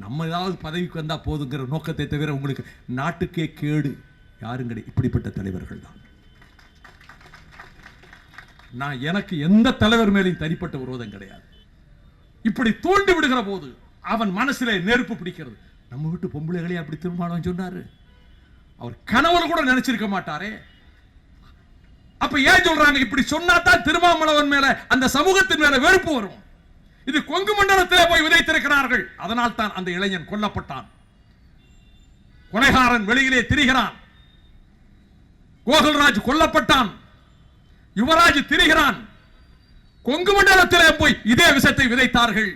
நம்ம ஏதாவது பதவிக்கு வந்தா போதுங்கிற நோக்கத்தை தவிர உங்களுக்கு நாட்டுக்கே கேடு யாரும் கிடையாது. இப்படிப்பட்ட தலைவர்கள் தான். நான் எனக்கு எந்த தலைவர் மேலும் தனிப்பட்ட விரோதம் கிடையாது. இப்படி தூண்டி விடுகிற போது அவன் மனசிலே நெருப்பு பிடிக்கிறது. நம்ம வீட்டு பொம்பளைகளே அப்படி திருமணம் சொன்னாரு, அவர் கனவுல கூட நினைச்சிருக்க மாட்டாரே. அப்ப ஏன் சொல்றாங்க? இப்படி சொன்னாதான் திருமாவளவன் மேல, அந்த சமூகத்தின் மேல வெறுப்பு வரும். இது கொங்கு மண்டலத்திலே போய் விதைத்திருக்கிறார்கள். அதனால் தான் அந்த இளைஞன் கொல்லப்பட்டான். கொலைகாரன் வெளியிலே திரிகிறான். கோகுல்ராஜ் கொல்லப்பட்டான். யுவராஜ் திரிகிறான். கொங்கு மண்டலத்திலே போய் இதே விஷத்தை விதைத்தார்கள்.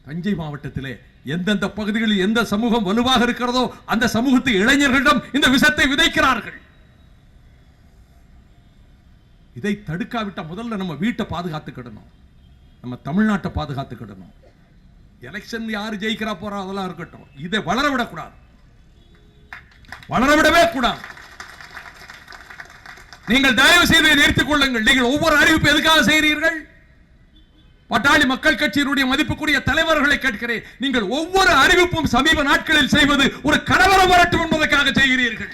தஞ்சை மாவட்டத்திலே எந்தெந்த பகுதிகளில் எந்த சமூகம் வலுவாக இருக்கிறதோ அந்த சமூகத்து இளைஞர்களிடம் இந்த விஷத்தை விதைக்கிறார்கள். இதை தடுக்காவிட்ட முதல்ல நம்ம வீட்டை பாதுகாத்துக்கிடணும், நம்ம தமிழ்நாட்டை பாதுகாத்துக்கிடணும். எலெக்ஷன் யாரு ஜெயிக்கிறா போறா அதெல்லாம் இருக்கட்டும், இதை வளரவிடக்கூடாது, வளரவிடவே கூடாது. நீங்கள் தயவு செய்து நிறுத்திக் கொள்ளுங்கள். நீங்கள் ஒவ்வொரு அறிவிப்பு எதுக்காக செய்கிறீர்கள்? பட்டாளி மக்கள் கட்சியினுடைய மதிப்புக்குரிய தலைவர்களை கேட்கிறேன். நீங்கள் ஒவ்வொரு அறிவிப்பும் சமீப நாட்களில் செய்வது ஒரு கலவரம் வரட்டும் என்பதற்காக செய்கிறீர்கள்,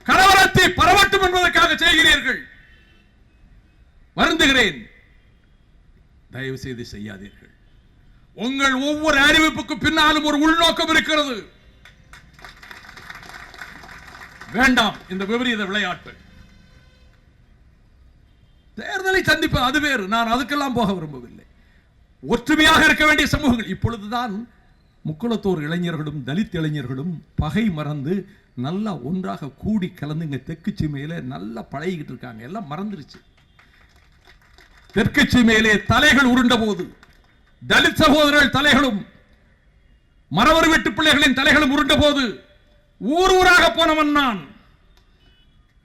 கலவரத்தை பரவட்டும் என்பதற்காக செய்கிறீர்கள். வருந்துகிறேன், தயவு செய்து செய்யாதீர்கள். உங்கள் ஒவ்வொரு அறிவிப்புக்கு பின்னாலும் ஒரு உள்நோக்கம் இருக்கிறது. வேண்டாம் இந்த விபரீத விளையாட்டு. தேர்தலை சந்திப்பது அது வேறு, நான் அதுக்கெல்லாம் போக விரும்பவில்லை. ஒற்றுமையாக இருக்க வேண்டிய சமூகங்கள். இப்பொழுதுதான் முக்குளத்தோர் இளைஞர்களும் தலித் இளைஞர்களும் பகை மறந்து நல்லா ஒன்றாக கூடி கலந்து இங்க தெற்கு சீமையில நல்லா பழகிக்கிட்டு இருக்காங்க. எல்லாம் மறந்துருச்சு. தெற்கு சீமையிலே தலைகள் உருண்ட போது தலித் சகோதரர்கள் தலைகளும் மறவர் வீட்டு பிள்ளைகளின் தலைகளும் உருண்ட போது ஊர் ஊராக போனவன் நான்.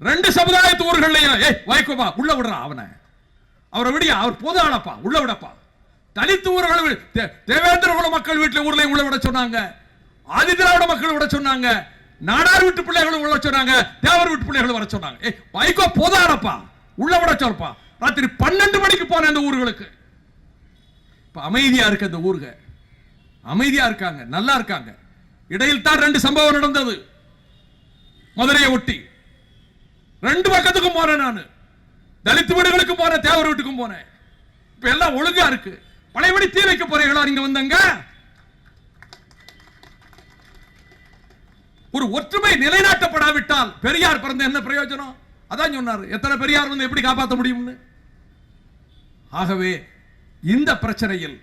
ரெண்டு சமுதாயத்து ஊர்களையும் வைக்கோபா உள்ள விடுறா, அவனை அவரை விடியா, அவர் பொது ஆளப்பா, உள்ள விடப்பா. தலித்து ஊர்கள் தேவேந்திர குல மக்கள் வீட்டில் ஊர்ல உள்ள விட சொன்னாங்க, ஆதி திராவிட மக்கள் விட சொன்னாங்க, நாடார் வீட்டு பிள்ளைகளும் உள்ள சொன்னாங்க, தேவர் வீட்டு பிள்ளைகளும் வர சொன்னாங்க. வைகோ பொது ஆளப்பா, உள்ள விட சொல்ப்பா. ராத்திரி 12 மணிக்கு போன அந்த ஊர்களுக்கு. இப்ப அமைதியா இருக்கு, அந்த ஊருக அமைதியா இருக்காங்க, நல்லா இருக்காங்க. இடையில் தான் 2 சம்பவம் நடந்தது. மதுரையை ஒட்டி 2 பக்கத்துக்கும் போனேன் நான். தலித் வீடுகளுக்கும் போனேன், தேவர் வீட்டுக்கும் போனேன். இப்ப எல்லாம் ஒழுங்கா இருக்கு. பழையபடி தீ வைக்க போறீங்களா நீங்க வந்தங்க? ஒரு ஒற்றுமை நிலைநாட்டப்படாவிட்டால் பெரியார் பிறந்த என்ன பிரயோஜனம்? அதான் சொன்னார், எத்தனை பெரியார் வந்து எப்படி காப்பாற்ற முடியும்னு. ஆகவே இந்த பிரச்சனையில்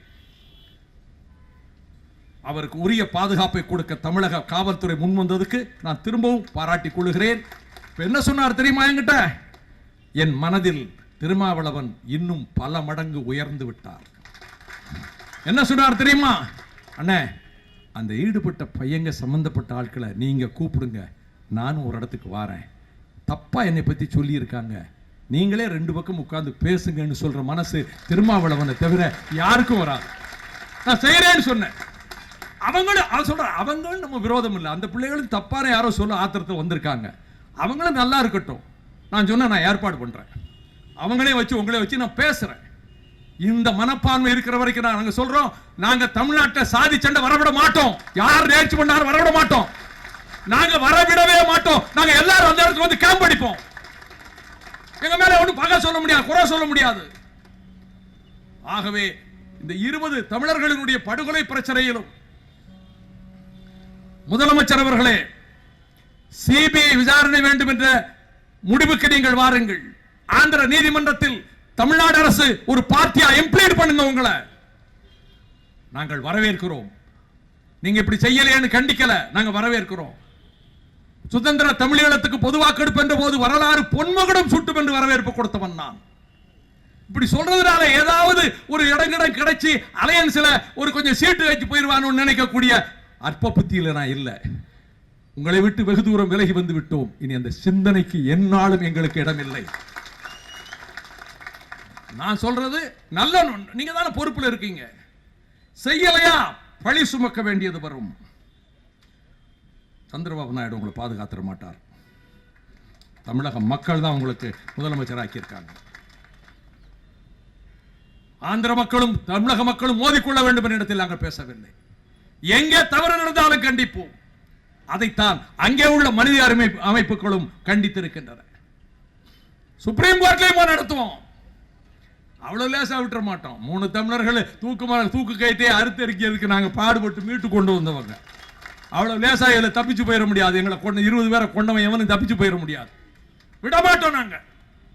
அவருக்கு உரிய பாதுகாப்பை கொடுக்க தமிழக காவல்துறை முன் வந்ததுக்கு நான் திரும்பவும் பாராட்டிக் கொள்கிறேன். என்ன சொன்னார் தெரியுமா என்கிட்ட? என் மனதில் திருமாவளவன் இன்னும் பல மடங்கு உயர்ந்து விட்டார். என்ன சொன்னார் தெரியுமா? அண்ணே, அந்த ஈடுபட்ட பையங்க சம்பந்தப்பட்ட ஆட்களை நீங்க கூப்பிடுங்க, நானும் ஒரு இடத்துக்கு வாரேன். தப்பா என்னை பத்தி சொல்லி இருக்காங்க, நீங்களே 2 பக்கம் உட்கார்ந்து பேசுங்கன்னு சொல்ற மனசு திருமாவளவனை தவிர யாருக்கும் வராது. நான் செய்யறேன்னு சொன்னேன். அவங்களும் சொல்ற, அவங்களும் நம்ம விரோதம் இல்லை. அந்த பிள்ளைகளும் தப்பான யாரோ சொல்ல ஆத்திரத்தில் வந்திருக்காங்க, அவங்களும் நல்லா இருக்கட்டும். நான் சொன்ன நான் ஏற்பாடு பண்றேன், அவங்களே வச்சு உங்களே வச்சு நான் பேசுறேன். இந்த மனப்பான்மை இருக்கிற வரைக்கும் நாங்க சொல்றோம், நாங்க தமிழ்நாட்டை சாதி சண்டை வரவிட மாட்டோம். யார் நேர்ச்சி பண்ணாலும் வரவிட மாட்டோம். நாங்க வரவிடவே மாட்டோம். நாங்க எல்லாரும் அந்த இடத்துல வந்து கேம்ப் அடிப்போம். எங்க மேல ஒன்றும் பகை சொல்ல முடியாது, குறை சொல்ல முடியாது. ஆகவே இந்த 20 தமிழர்களினுடைய படுகொலை பிரச்சனையிலும் முதலமைச்சர் அவர்களே, சிபிஐ விசாரணை வேண்டும் என்ற முடிவுக்கு நீங்கள் வாருங்கள். ஆந்திர நீதிமன்றத்தில் தமிழ்நாடு அரசு ஒரு பார்ட்டியா இம்ப்ளீட் பண்ணுங்க. உங்களை நாங்கள் வரவேற்கிறோம். நீங்க இப்படி செய்யலையேன்னு கண்டிக்கல, நாங்க வரவேற்கிறோம். சுதந்திர தமிழீழத்துக்கு பொது வாக்கெடுப்பு என்ற போது வரலாறு பொன்மகுடம் சுட்டும் என்று வரவேற்பு கொடுத்தவன் நான். இப்படி சொல்றதுனால ஏதாவது ஒரு இடங்கிடம் கிடைச்சி அலையன்ஸ்ல ஒரு கொஞ்சம் சீட்டு வச்சு போயிருவான்னு நினைக்கக்கூடிய அற்ப புத்தியில நான் இல்ல. உங்களை விட்டு வெகு தூரம் விலகி வந்து விட்டோம். இனி அந்த சிந்தனைக்கு என்னாலும் எங்களுக்கு இடமில்லை. நான் சொல்றது நல்ல, நீங்க தானே பொறுப்புல இருக்கீங்க. செய்யலையா பழி சுமக்க வேண்டியது வரும். சந்திரபாபு நாயுடு உங்களை பாதுகாத்திட மாட்டார். தமிழக மக்கள் தான் உங்களுக்கு முதலமைச்சர் ஆக்கியிருக்காங்க. ஆந்திர மக்களும் தமிழக மக்களும் மோதிக்கொள்ள வேண்டும் என்ற இடத்தில் நாங்கள் பேசவில்லை. எங்கே தவறு நடந்தாலும் கண்டிப்போம். அதைத்தான் அங்கே உள்ள மனித அமைப்புகளும் கண்டித்திருக்கின்றன. சுப்ரீம் கோர்ட்லையும் நடத்துவோம். அவ்வளவு லேசா விட்டுற மாட்டோம். 3 தமிழர்கள் தூக்கு கயிற்றை அறுத்தறிக்கிறதுக்கு நாங்க பாடுபட்டு மீட்டு கொண்டு வந்தவங்க. அவ்வளவு லேசா இதுல தப்பிச்சு போயிட முடியாது. எங்களை 20 பேரை கொண்டவன் எவனும் தப்பிச்சு போயிட முடியாது. விட மாட்டோம். நாங்க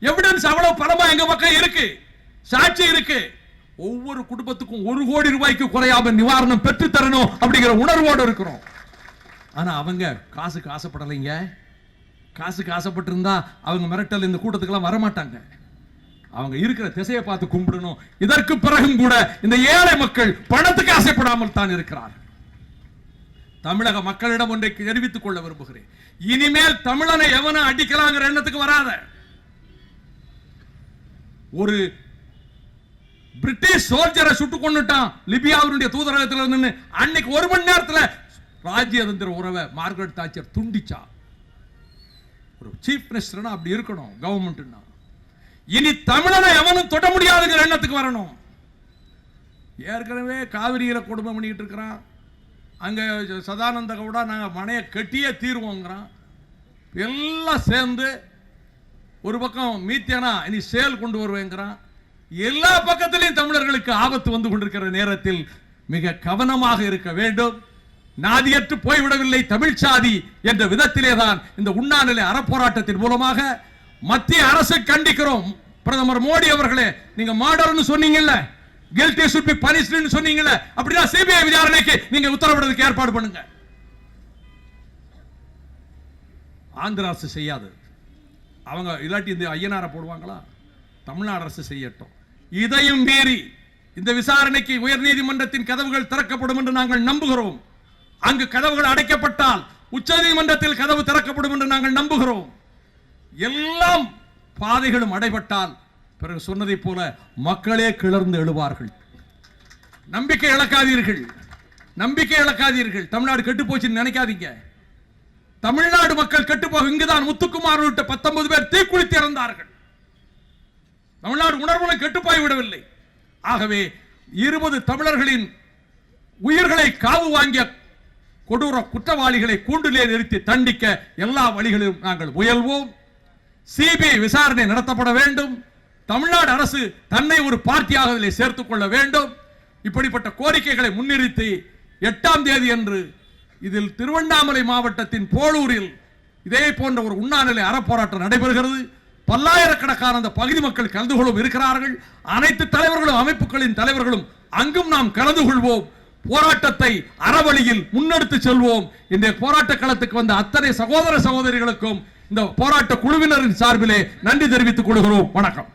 எவிடன்ஸ் அவ்வளவு பலமா எங்க பக்கம் இருக்கு, சாட்சி இருக்கு. ஒவ்வொரு குடும்பத்துக்கும் 1 கோடி ரூபாய்க்கு குறையாம நிவாரணம் பெற்று தரணும் அப்படிங்கிற உணர்வோடு இருக்கிறோம். ஆனா அவங்க காசுக்கு ஆசைப்படலைங்க. காசுக்கு ஆசைப்பட்டு இருந்தா அவங்க மிரட்டல் இந்த கூட்டத்துக்கெல்லாம் வரமாட்டாங்க. அவங்க இருக்கிற திசையை பார்த்து கும்பிடணும். இதற்கு பிறகும் கூட இந்த ஏழை மக்கள் பணத்துக்கு ஆசைப்படாமல் தான் இருக்கிறார். தமிழக மக்களிடம் ஒன்றை தெரிவித்துக் கொள்ள விரும்புகிறேன். இனிமேல் தமிழனை எவனும் அடிக்கலாங்கிற எண்ணத்துக்கு வராத. ஒரு பிரிட்டிஷ் சோல்ஜரை சுட்டு கொண்டுட்டான் லிபியாவுடைய தூதரகத்தில் இருந்து. அன்னைக்கு 1 மணி நேரத்தில் ராஜ்யதந்திர உறவை மார்கரெட் தாட்சர் துண்டிச்சா. ஒரு சீஃப் மினிஸ்டர்னா அப்படி இருக்கணும் கவர்மெண்ட்னா. இனி தமிழனை எவனும் தொட முடியாதுங்கிற எண்ணத்துக்கு வரணும். ஏற்கனவே காவிரியில கொடுமை பண்ணிட்டு இருக்கிறான். அங்க சதானந்த கவுடா நாங்க மனையை கட்டியே தீர்வோங்கிறான். எல்லாம் சேர்ந்து ஒரு பக்கம் மீத்தியானா இனி சேல் கொண்டு வருவேங்கிறான். எல்லா பக்கத்திலையும் தமிழர்களுக்கு ஆபத்து வந்து கொண்டிருக்கிற நேரத்தில் மிக கவனமாக இருக்க வேண்டும். நாதியற்று போய்விடவில்லை தமிழ் சாதி என்ற விதத்திலே தான் இந்த உண்ணாநிலை அறப்போராட்டத்தின் மூலமாக மத்திய அரசை கண்டிக்கிறோம். பிரதமர் மோடி அவர்களே, நீங்க மர்டர்னு சொன்னீங்கல்ல, guilty should be punished னு சொன்னீங்கல்ல, அப்படினா சிபிஐ விசாரணைக்கு நீங்க உத்தரவிடுறதுக்கு ஏற்பாடு பண்ணுங்க. ஆந்திர அரசு செய்யாது. அவங்க இல்லாட்டி இந்த ஐயனாரை போடுவாங்களா? தமிழ்நாடு அரசு செய்யட்டும். இதையும் மீறி இந்த விசாரணைக்கு உயர்நீதிமன்றத்தின் கதவுகள் திறக்கப்படும் என்று நாங்கள் நம்புகிறோம். அங்கு கதவுகள் அடைக்கப்பட்டால் உச்சநீதிமன்றத்தில் கதவு திறக்கப்படும் என்று நாங்கள் நம்புகிறோம். எல்லாம் பாதைகளும் அடைபட்டால் பிறகு சொன்னதை போல மக்களே கிளர்ந்து எழுவார்கள். நம்பிக்கை இழக்காதீர்கள், நம்பிக்கை இழக்காதீர்கள். தமிழ்நாடு கெட்டு போச்சுன்னு நினைக்காதீங்க. தமிழ்நாடு மக்கள் கெட்டுப்போக இங்குதான் முத்துக்குமார் உள்ளிட்ட 19 பேர் தீக்குளித்து இறந்தார்கள். தமிழ்நாடு உணர்வுகளை கெட்டுப்போய் விடவில்லை. ஆகவே 20 தமிழர்களின் உயிர்களை காவு வாங்கிய கொடூர குற்றவாளிகளை கூண்டிலே நிறுத்தி தண்டிக்க எல்லா வழிகளிலும் நாங்கள் முயல்வோம். சிபிஐ விசாரணை நடத்தப்பட வேண்டும். தமிழ்நாடு அரசு தன்னை ஒரு பார்ட்டியாக இதில் சேர்த்துக் கொள்ள வேண்டும். இப்படிப்பட்ட கோரிக்கைகளை முன்னிறுத்தி 8ஆம் தேதி அன்று இதில் திருவண்ணாமலை மாவட்டத்தின் போலூரில் இதே போன்ற ஒரு உண்ணாநிலை அறப்போராட்டம் நடைபெறுகிறது. பல்லாயிரக்கணக்கான அந்த பகுதி மக்கள் கலந்து கொள்ளும் இருக்கிறார்கள். அனைத்து தலைவர்களும் அமைப்புகளின் தலைவர்களும் அங்கும் நாம் கலந்து கொள்வோம். போராட்டத்தை அறவழியில் முன்னெடுத்து செல்வோம். இந்த போராட்ட களத்துக்கு வந்த அத்தனை சகோதர சகோதரிகளுக்கும் இந்த போராட்ட குழுவினரின் சார்பிலே நன்றி தெரிவித்துக் கொள்கிறோம். வணக்கம்.